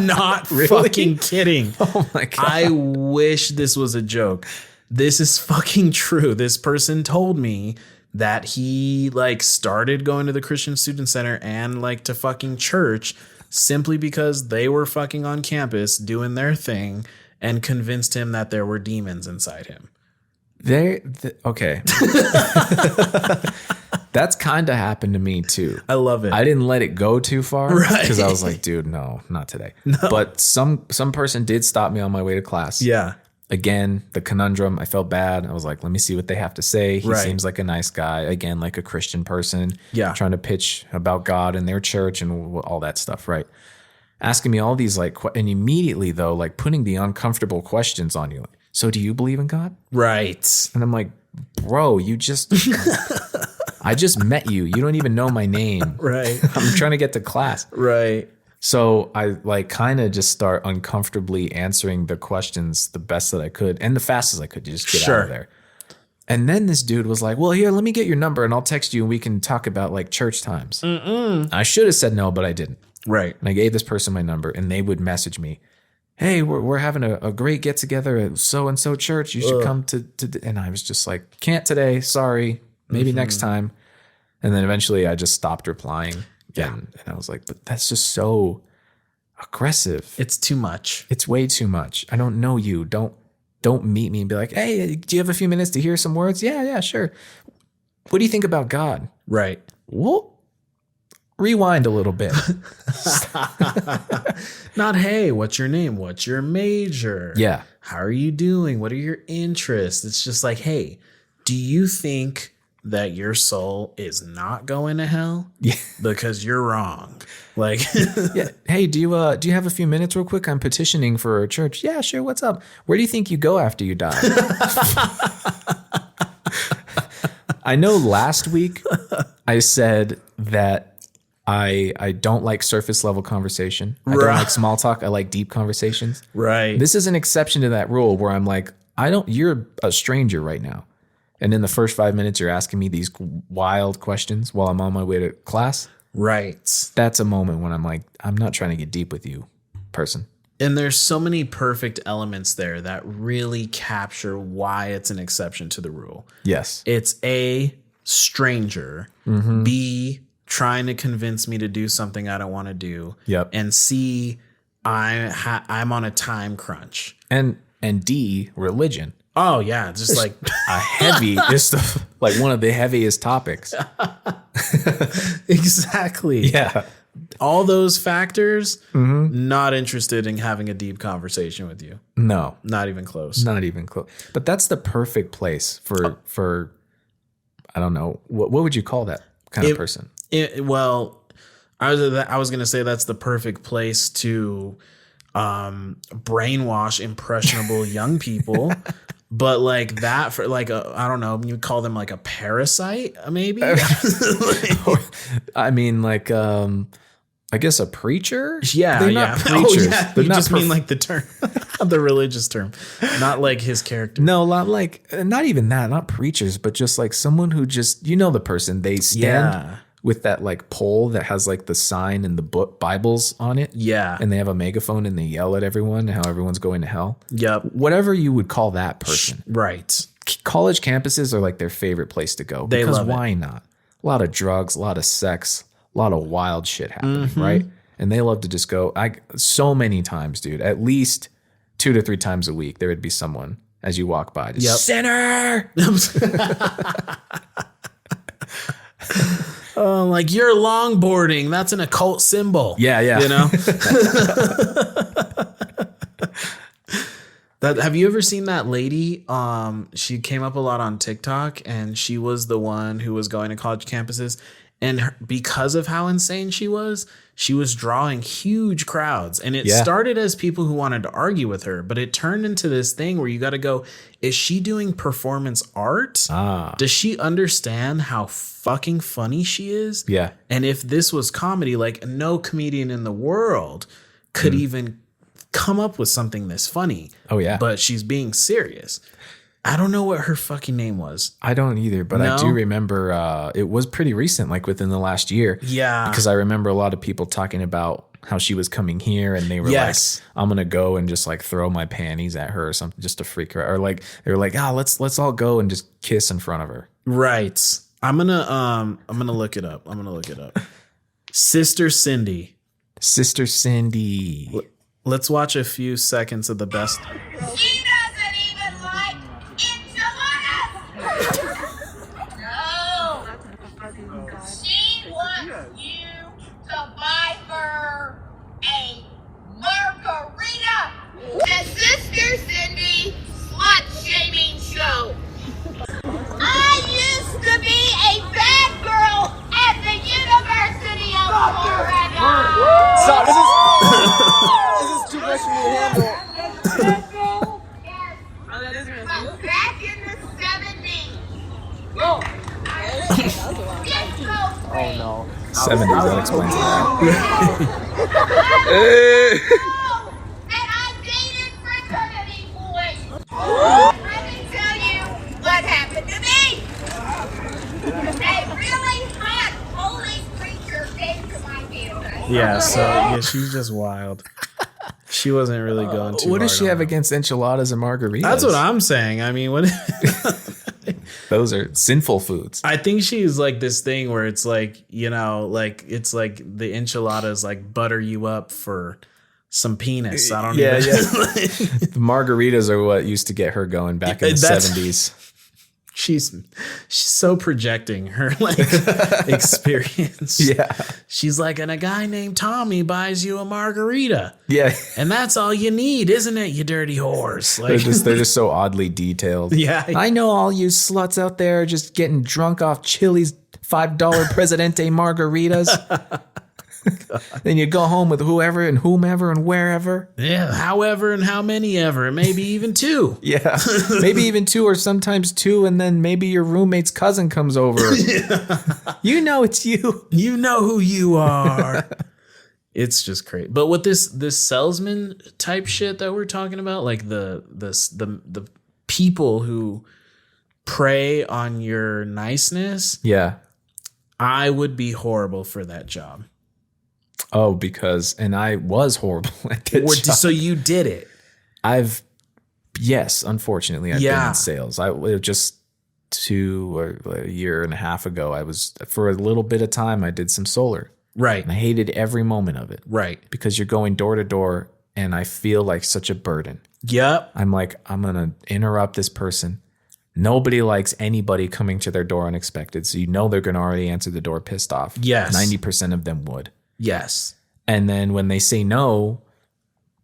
Not fucking kidding. Oh my God. I wish this was a joke. This is fucking true. This person told me that he like started going to the Christian Student Center and like to fucking church simply because they were fucking on campus doing their thing and convinced him that there were demons inside him. Okay. That's kind of happened to me too. I love it. I didn't let it go too far because I was like, dude, no, not today. No. But some person did stop me on my way to class. Yeah. Again, the conundrum, I felt bad. I was like, let me see what they have to say. He Right. seems like a nice guy. Again, like a Christian person. Yeah. Trying to pitch about God and their church and all that stuff, right? Asking me all these like, and immediately though, like putting the uncomfortable questions on you. Like, so do you believe in God? Right. And I'm like, bro, I just met you. You don't even know my name. Right. I'm trying to get to class. Right. So I like kind of just start uncomfortably answering the questions the best that I could and the fastest I could to just get out of there. And then this dude was like, well, here, let me get your number and I'll text you and we can talk about like church times. I should have said no, but I didn't. Right. And I gave this person my number and they would message me, hey, we're having a great get together at so-and-so church. You should come to, and I was just like, can't today. Sorry. Maybe next time. And then eventually I just stopped replying. Yeah. And I was like, but that's just so aggressive. It's too much. It's way too much. I don't know you. Don't meet me and be like, hey, do you have a few minutes to hear some words? Yeah, sure. What do you think about God? Right. Well, rewind a little bit. Not, hey, what's your name? What's your major? Yeah. How are you doing? What are your interests? It's just like, hey, do you think that your soul is not going to hell? Yeah. Because you're wrong. Like, Yeah. Hey, do you have a few minutes real quick? I'm petitioning for a church. Yeah, sure. What's up? Where do you think you go after you die? I know last week I said that I don't like surface level conversation. I don't like small talk. I like deep conversations. right. This is an exception to that rule where I'm like, you're a stranger right now. And in the first 5 minutes, you're asking me these wild questions while I'm on my way to class. right. That's a moment when I'm like, I'm not trying to get deep with you, person. And there's so many perfect elements there that really capture why it's an exception to the rule. Yes. It's A, stranger, B, trying to convince me to do something I don't want to do. Yep. And C, I'm on a time crunch. And D, religion. Oh yeah, just like a heavy, it's like one of the heaviest topics. exactly. Yeah. All those factors, not interested in having a deep conversation with you. No, Not even close. not even close. But that's the perfect place for I don't know, what would you call that kind of person? Well, I was going to say that's the perfect place to brainwash impressionable young people. But like that for like I don't know, you call them like a parasite, maybe. I mean, like I guess a preacher. Yeah, they're yeah. not preachers. Yeah. They're You not just mean like the term, the religious term, not like his character. No, not like not even that. Not preachers, but just like someone who just the person they stand with that like pole that has like the sign and the book Bibles on it. Yeah, and they have a megaphone and they yell at everyone how everyone's going to hell. Yep. Whatever you would call that person. Right. College campuses are like their favorite place to go. They because love why not? A lot of drugs, a lot of sex, a lot of wild shit happening, right? And they love to just go. So many times, dude. At least 2 to 3 times a week, there would be someone as you walk by, just sinner. Like you're longboarding. That's an occult symbol. Yeah, yeah. You know. Have you ever seen that lady? She came up a lot on TikTok, and she was the one who was going to college campuses, and because of how insane she was drawing huge crowds. And it started as people who wanted to argue with her, but it turned into this thing where you got to go, is she doing performance art? Does she understand how fucking funny she is? Yeah. And if this was comedy, like no comedian in the world could even come up with something this funny. Oh, yeah. But she's being serious. I don't know what her fucking name was. I don't either, but I do remember it was pretty recent, like within the last year. Yeah. Because I remember a lot of people talking about how she was coming here and they were like, I'm going to go and just like throw my panties at her or something just to freak her out. Or like, they were like, let's all go and just kiss in front of her. Right. I'm going to look it up. Sister Cindy. Sister Cindy. Let's watch a few seconds of the best. She doesn't even like enchiladas! No! She wants you to buy her a margarita! The Sister Cindy slut-shaming show. I used to be a bad girl at the University of Florida! Stop, this is too much for me to handle. But back in the 70s. No. Oh no. 70s, that explains And I dated fraternity boys. Let me tell you what happened to me. A really hot holy preacher came to my campus. Yeah, she's just wild. She wasn't really going too What does hard she on have that. against enchiladas and margaritas? That's what I'm saying. I mean, what? Those are sinful foods. I think she's like this thing where it's like, like it's like the enchiladas like butter you up for some penis. I don't know. The margaritas are what used to get her going back in the 70s. She's so projecting her like experience. Yeah. She's like, and a guy named Tommy buys you a margarita. Yeah. And that's all you need, isn't it, you dirty horse? Like They're just so oddly detailed. Yeah. I know all you sluts out there just getting drunk off Chili's $5 Presidente margaritas. Then you go home with whoever and whomever and wherever. Yeah, however and how many ever, maybe even 2. Yeah. Maybe even 2 or sometimes 2, and then maybe your roommate's cousin comes over. You know it's you. You know who you are. It's just crazy. But with this salesman type shit that we're talking about, like the people who prey on your niceness, Yeah. I would be horrible for that job. Oh, and I was horrible at that job. So you did it. Yes, unfortunately, I've been in sales. Just 2 or a year and a half ago, for a little bit of time, I did some solar. Right. And I hated every moment of it. Right. Because you're going door to door and I feel like such a burden. Yep. I'm like, I'm going to interrupt this person. Nobody likes anybody coming to their door unexpected. So they're going to already answer the door pissed off. Yes. 90% of them would. Yes. And then when they say no,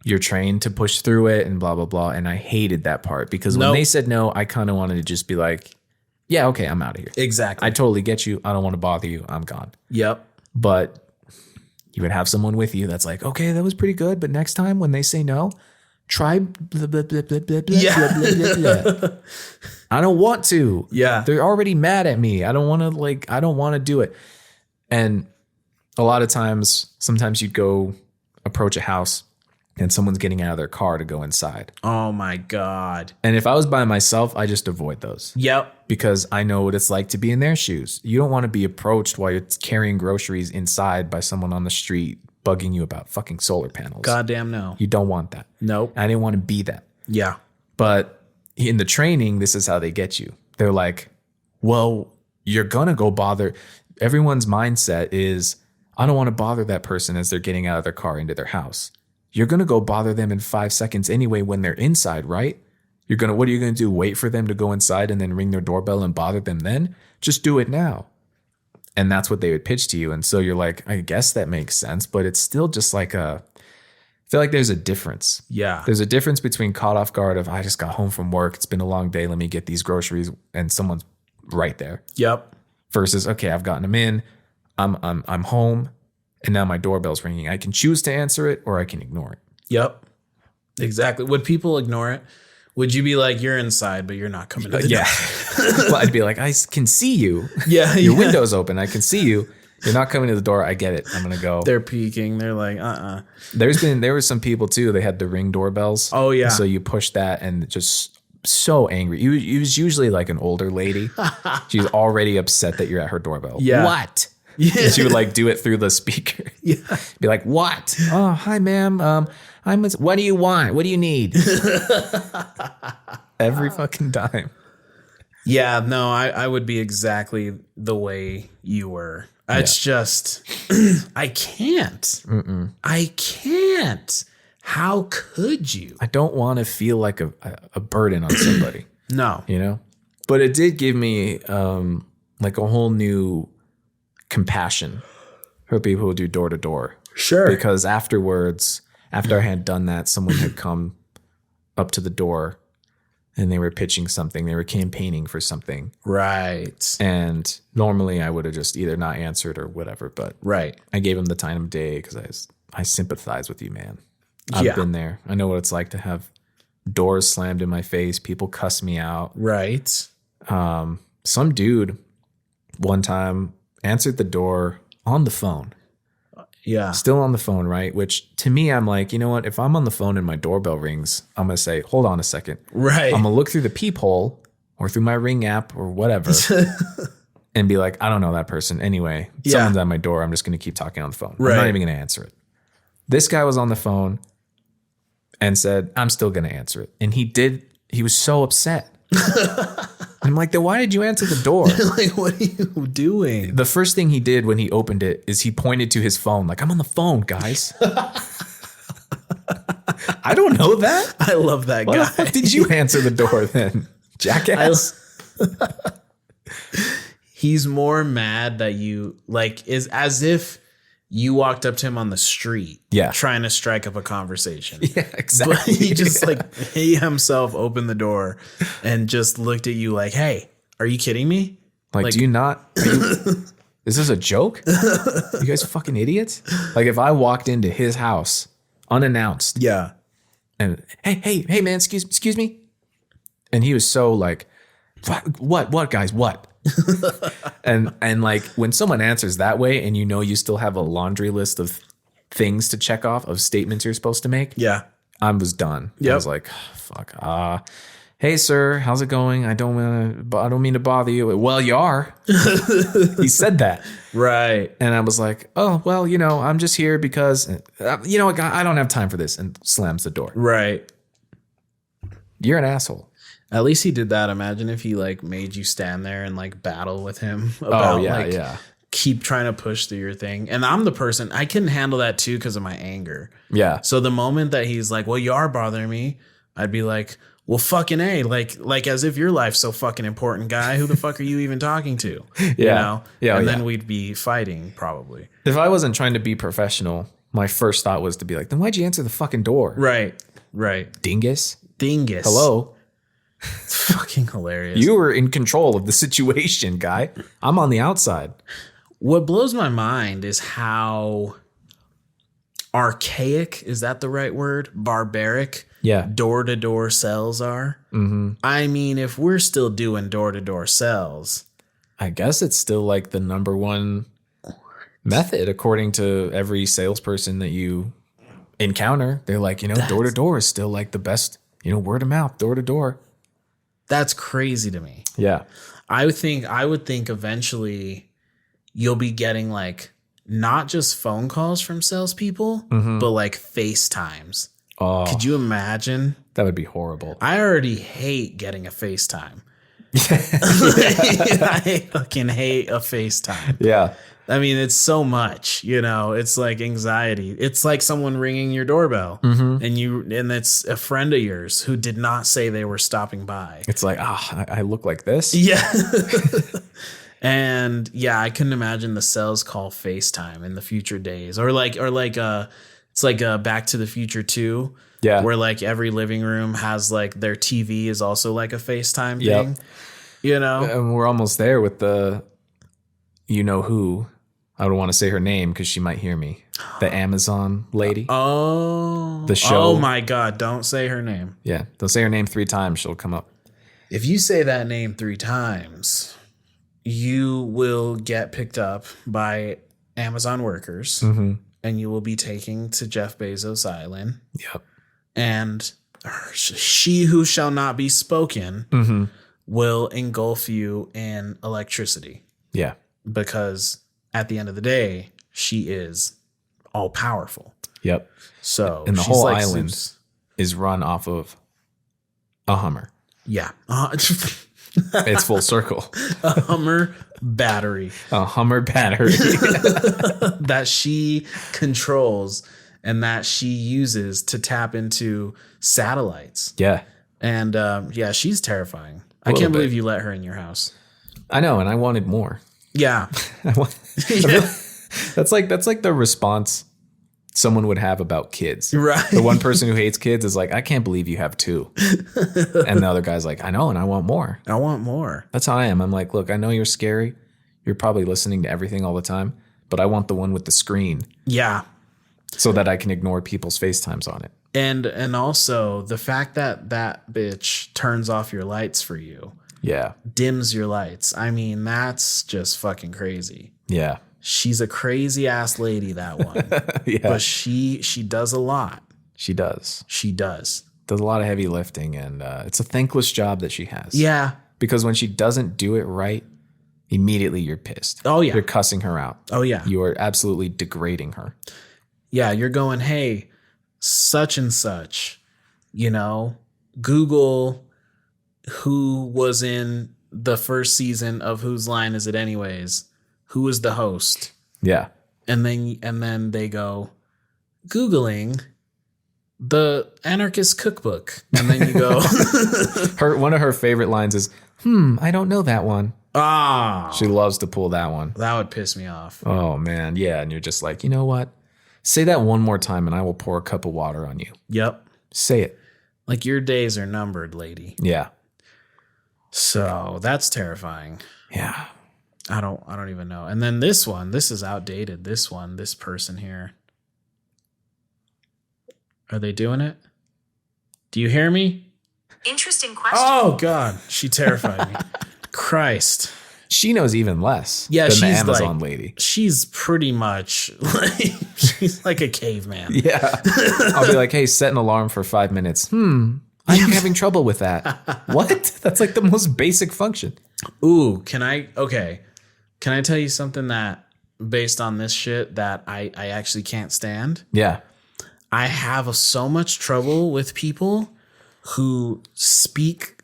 you're trained to push through it and blah, blah, blah. And I hated that part because when they said no, I kind of wanted to just be like, yeah, okay, I'm out of here. Exactly. I totally get you. I don't want to bother you. I'm gone. Yep. But you would have someone with you that's like, okay, that was pretty good. But next time when they say no, try blah, blah, blah, blah, blah, blah, Yeah. blah, blah, blah, blah. I don't want to. Yeah. They're already mad at me. I don't want to do it. And a lot of times, sometimes you'd go approach a house and someone's getting out of their car to go inside. Oh my God. And if I was by myself, I just avoid those. Yep. Because I know what it's like to be in their shoes. You don't want to be approached while you're carrying groceries inside by someone on the street bugging you about fucking solar panels. Goddamn no. You don't want that. Nope. I didn't want to be that. Yeah. But in the training, this is how they get you. They're like, well, you're going to go bother. Everyone's mindset is, I don't want to bother that person as they're getting out of their car into their house. You're going to go bother them in 5 seconds anyway when they're inside, right? What are you going to do? Wait for them to go inside and then ring their doorbell and bother them then? Just do it now. And that's what they would pitch to you. And so you're like, I guess that makes sense, but it's still just like I feel like there's a difference. Yeah. There's a difference between caught off guard of, I just got home from work. It's been a long day. Let me get these groceries. And someone's right there. Yep. Versus, okay, I've gotten them in. I'm home. And now my doorbell's ringing. I can choose to answer it or I can ignore it. Yep. Exactly. Would people ignore it? Would you be like, you're inside, but you're not coming to the Yeah. Well, I'd be like, I can see you. Yeah. Your window's open. I can see you. You're not coming to the door. I get it. I'm going to go. They're peeking. They're like, There were some people too. They had the Ring doorbells. Oh, yeah. So you push that and just so angry. It was usually like an older lady. She's already upset that you're at her doorbell. Yeah. What? Yeah. And she would like do it through the speaker. Yeah. Be like, what? Oh, hi, ma'am. What do you want? What do you need? Every fucking time. Yeah, no, I would be exactly the way you were. It's just, I can't. Mm-mm. I can't. How could you? I don't want to feel like a burden on somebody. No. You know? But it did give me like a whole new compassion for people who do door to door. Sure. Because afterwards, after I had done that, someone had come up to the door and they were pitching something. They were campaigning for something. Right. And normally I would have just either not answered or whatever. But Right. I gave him the time of day because I sympathize with you, man. I've been there. I know what it's like to have doors slammed in my face. People cuss me out. Right. Some dude one time answered the door on the phone. Yeah. Still on the phone, right? Which to me, I'm like, you know what? If I'm on the phone and my doorbell rings, I'm going to say, hold on a second. Right. I'm going to look through the peephole or through my Ring app or whatever and be like, I don't know that person. Anyway, someone's at my door. I'm just going to keep talking on the phone. Right. I'm not even going to answer it. This guy was on the phone and said, I'm still going to answer it. And he was so upset. I'm like, then why did you answer the door? Like, what are you doing? The first thing he did when he opened it is he pointed to his phone, like, I'm on the phone, guys. I don't know that. I love that Why guy. the fuck did you answer the door then, jackass? He's more mad that you, like, is as if you walked up to him on the street, trying to strike up a conversation. Yeah, exactly. But he just he himself opened the door and just looked at you like, "Hey, are you kidding me? Like, do you not? Is this a joke? You guys fucking idiots!" Like, if I walked into his house unannounced, and hey, man, excuse me, and he was so like, what, guys, what? and like when someone answers that way and you still have a laundry list of things to check off of statements you're supposed to make. Yeah. I was done. Yep. I was like, fuck. Hey sir, how's it going? I don't mean to bother you. Well, you are. He said that. Right. And I was like, oh, well, I'm just here because I don't have time for this, and slams the door. Right. You're an asshole. At least he did that. Imagine if he made you stand there and battle with him about keep trying to push through your thing. And I'm the person, I couldn't handle that too because of my anger. Yeah. So the moment that he's like, well, you are bothering me, I'd be like, well, fucking A, like as if your life's so fucking important, guy. Who the fuck are you even talking to? You know? Yeah. And then we'd be fighting probably. If I wasn't trying to be professional, my first thought was to be like, then why'd you answer the fucking door? Right. Dingus. Hello. It's fucking hilarious. You were in control of the situation, guy. I'm on the outside. What blows my mind is how archaic, is that the right word? Barbaric. Yeah. Door-to-door sales are. Mm-hmm. I mean, if we're still doing door-to-door sales, I guess it's still like the number one method according to every salesperson that you encounter. They're like, door-to-door is still like the best, word of mouth, door-to-door. That's crazy to me. Yeah. I would think eventually you'll be getting like not just phone calls from salespeople, but like FaceTimes. Oh, could you imagine? That would be horrible. I already hate getting a FaceTime. I fucking hate a FaceTime. Yeah. I mean, it's so much, it's like anxiety. It's like someone ringing your doorbell and it's a friend of yours who did not say they were stopping by. It's like, I look like this. Yeah. And yeah, I couldn't imagine the sales call FaceTime in the future days or it's like Back to the Future 2. Yeah. Where like every living room has like their TV is also like a FaceTime Yep. thing, And we're almost there with the, who. I don't want to say her name because she might hear me. The Amazon lady. Oh. The show. Oh my God. Don't say her name. Yeah. Don't say her name 3 times. She'll come up. If you say that name 3 times, you will get picked up by Amazon workers and you will be taken to Jeff Bezos' island. Yep. And she who shall not be spoken will engulf you in electricity. Yeah. Because at the end of the day, she is all powerful. Yep. So and the she's whole like island Zeus. is run off of a Hummer. Yeah. It's full circle. A Hummer battery. A Hummer battery. That she controls and that she uses to tap into satellites. Yeah. And she's terrifying. I can't believe you let her in your house. I know, and I wanted more. Yeah. That's like the response someone would have about kids. Right. The one person who hates kids is like, I can't believe you have 2. And the other guy's like, I know, and I want more. I want more. That's how I am. I'm like, look, I know you're scary. You're probably listening to everything all the time, but I want the one with the screen. Yeah. So that I can ignore people's FaceTimes on it. And also the fact that bitch turns off your lights for you. Yeah. Dims your lights. I mean, that's just fucking crazy. Yeah. She's a crazy ass lady, that one. Yeah. But she does a lot. She does. She does. Does a lot of heavy lifting, and it's a thankless job that she has. Yeah. Because when she doesn't do it right, immediately you're pissed. Oh, yeah. You're cussing her out. Oh, yeah. You are absolutely degrading her. Yeah, you're going, hey, such and such, Google who was in the first season of Whose Line Is It Anyways? Who was the host? Yeah. And then they go, Googling the Anarchist Cookbook. And then you go, One of her favorite lines is, I don't know that one. She loves to pull that one. That would piss me off. Oh, man. Yeah. And you're just like, you know what? Say that one more time and I will pour a cup of water on you. Yep. Say it. Like your days are numbered, lady. Yeah. So that's terrifying. Yeah. I don't even know. And then this is outdated. This person here. Are they doing it? Do you hear me? Interesting question. Oh God, she terrified me. Christ. She knows even less Yeah, than the she's Amazon like, lady. She's pretty much like, she's like a caveman. Yeah. I'll be like, hey, set an alarm for 5 minutes. I'm having trouble with that. What? That's like the most basic function. Ooh, can I tell you something that based on this shit that I actually can't stand? Yeah. I have so much trouble with people who speak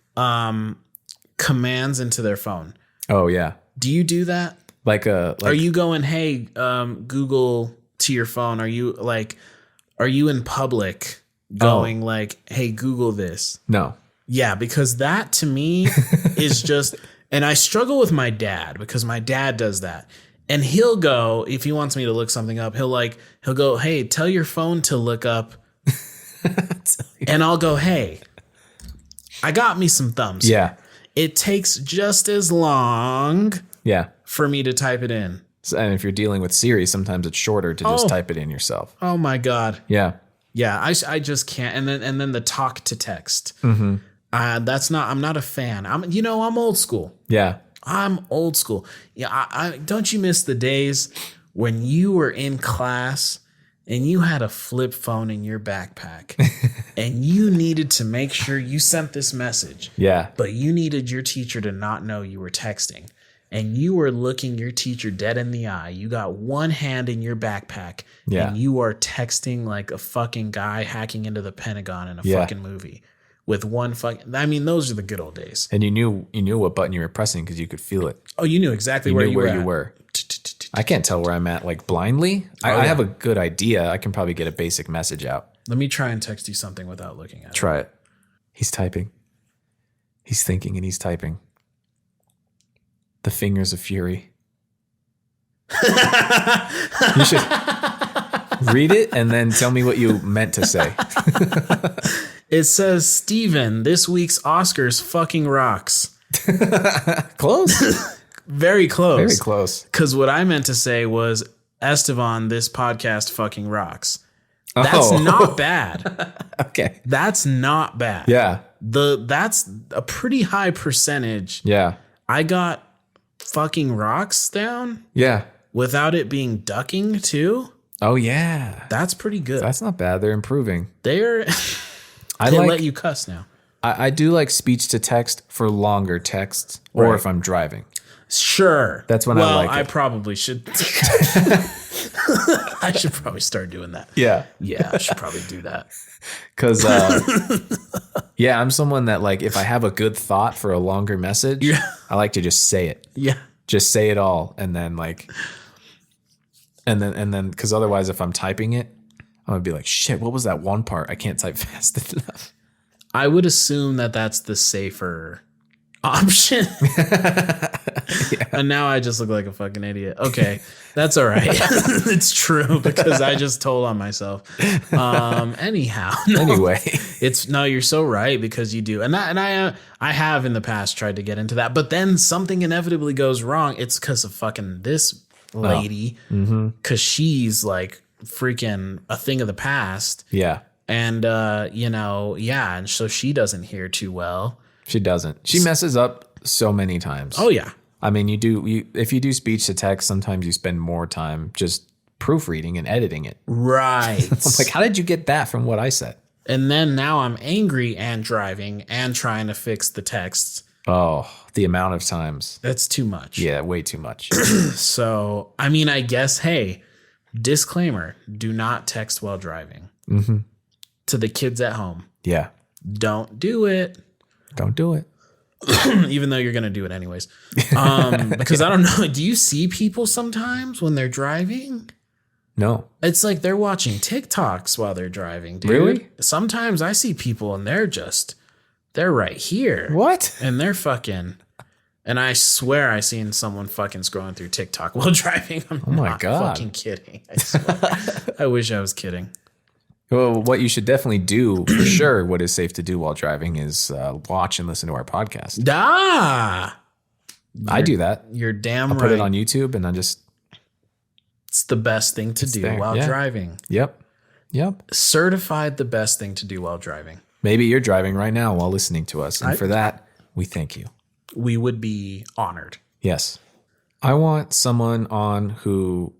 commands into their phone. Oh, yeah. Do you do that? Are Are you going, hey, Google to your phone? Are you in public going like, hey, Google this. No. Yeah, because that to me is just, and I struggle with my dad because my dad does that. And he'll go, if he wants me to look something up, he'll go, hey, tell your phone to look up. And I'll go, hey, I got me some thumbs. Yeah. It takes just as long for me to type it in. And if you're dealing with Siri, sometimes it's shorter to just type it in yourself. Oh my God. Yeah. Yeah, I just can't. And then the talk to text. Mm-hmm. I'm not a fan. I'm old school. Yeah. I'm old school. Yeah, I don't you miss the days when you were in class and you had a flip phone in your backpack and you needed to make sure you sent this message. Yeah. But you needed your teacher to not know you were texting. And you were looking your teacher dead in the eye. You got one hand in your backpack. Yeah. And you are texting like a fucking guy hacking into the Pentagon in a fucking movie. With one fucking, those are the good old days. And you knew what button you were pressing because you could feel it. Oh, you knew exactly where you were. I can't tell where I'm at like blindly. I have a good idea. I can probably get a basic message out. Let me try and text you something without looking at it. Try it. He's typing. He's thinking and he's typing. The fingers of fury. You should read it and then tell me what you meant to say. It says, Steven, this week's Oscars fucking rocks. Close. Very close. Very close. Because what I meant to say was, Estevan, this podcast fucking rocks. That's not bad. Okay. That's not bad. Yeah. That's a pretty high percentage. Yeah. I got fucking rocks down. Yeah. Without it being ducking too. Oh yeah. That's pretty good. That's not bad. They're improving. They let you cuss now. I do like speech to text for longer texts or if I'm driving. Sure. That's when I like it. I probably should. I should probably start doing that. Yeah. Yeah, I should probably do that. Because, I'm someone that like, if I have a good thought for a longer message, I like to just say it. Yeah. Just say it all. And then like, and then, because otherwise if I'm typing it, I'm going to be like, shit, what was that one part? I can't type fast enough. I would assume that that's the safer option. And now I just look like a fucking idiot. Okay, that's all right. It's true because I just told on myself. Anyhow, Anyway, you're so right because you do, and I have in the past tried to get into that, but then something inevitably goes wrong. It's because of fucking this lady, because she's like freaking a thing of the past. Yeah, and and so she doesn't hear too well. She doesn't. She messes up so many times. Oh yeah. I mean, if you do speech to text, sometimes you spend more time just proofreading and editing it. Right. I'm like, how did you get that from what I said? And then now I'm angry and driving and trying to fix the texts. Oh, the amount of times. That's too much. Yeah, way too much. So, I mean, I guess, hey, disclaimer, do not text while driving. Mm-hmm. To the kids at home. Yeah. Don't do it. Don't do it. Even though you're going to do it anyways. Because I don't know. Do you see people sometimes when they're driving? No. It's like they're watching TikToks while they're driving, dude. Really? Sometimes I see people and they're right here. What? And they're fucking, and I swear I seen someone fucking scrolling through TikTok while driving. I'm not fucking kidding. I swear. I wish I was kidding. Well, what you should definitely do for sure, what is safe to do while driving is watch and listen to our podcast. I do that. You're damn right. Put it on YouTube and I just. It's the best thing to do while driving. Yep. Certified the best thing to do while driving. Maybe you're driving right now while listening to us. And for that, we thank you. We would be honored. Yes. I want someone on who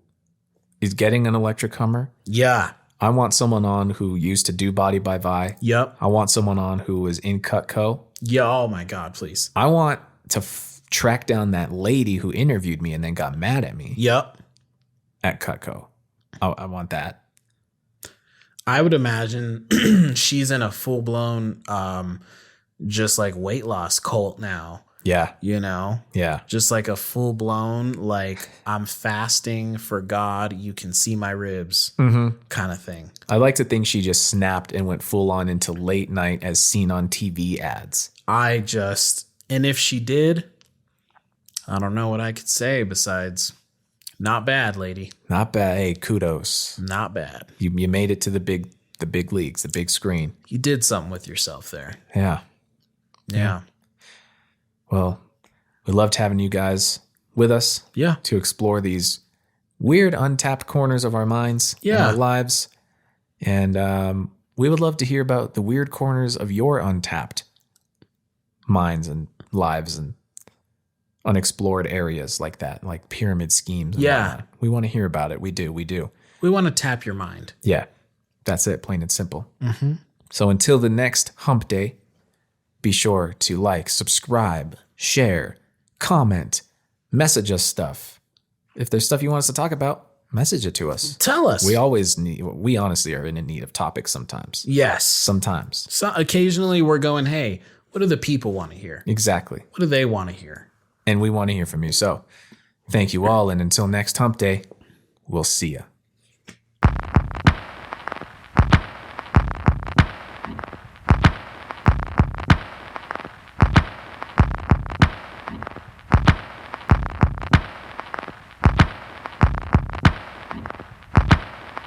is getting an electric Hummer. Yeah. I want someone on who used to do Body by Vi. Yep. I want someone on who was in Cutco. Yeah. Oh my God, please. I want to track down that lady who interviewed me and then got mad at me. Yep. At Cutco. I want that. I would imagine she's in a full blown, just like weight loss cult now. Yeah. you know? Yeah. Just like a full blown, like, I'm fasting for God, you can see my ribs kind of thing. I like to think she just snapped and went full on into late night as seen on TV ads. And if she did, I don't know what I could say besides, not bad, lady. Not bad. Hey, kudos. Not bad. You made it to the big leagues, the big screen. You did something with yourself there. Yeah. Yeah. Well, we loved having you guys with us. Yeah. To explore these weird untapped corners of our minds and our lives. And we would love to hear about the weird corners of your untapped minds and lives and unexplored areas like that, like pyramid schemes. And whatnot. We want to hear about it. We do. We want to tap your mind. Yeah. That's it. Plain and simple. Mm-hmm. So until the next hump day, be sure to like, subscribe, share, comment, message us stuff. If there's stuff you want us to talk about, message it to us. Tell us. We honestly are in need of topics sometimes. Yes. Sometimes. So occasionally we're going, hey, what do the people want to hear? Exactly. What do they want to hear? And we want to hear from you. So thank you all. And until next hump day, we'll see ya.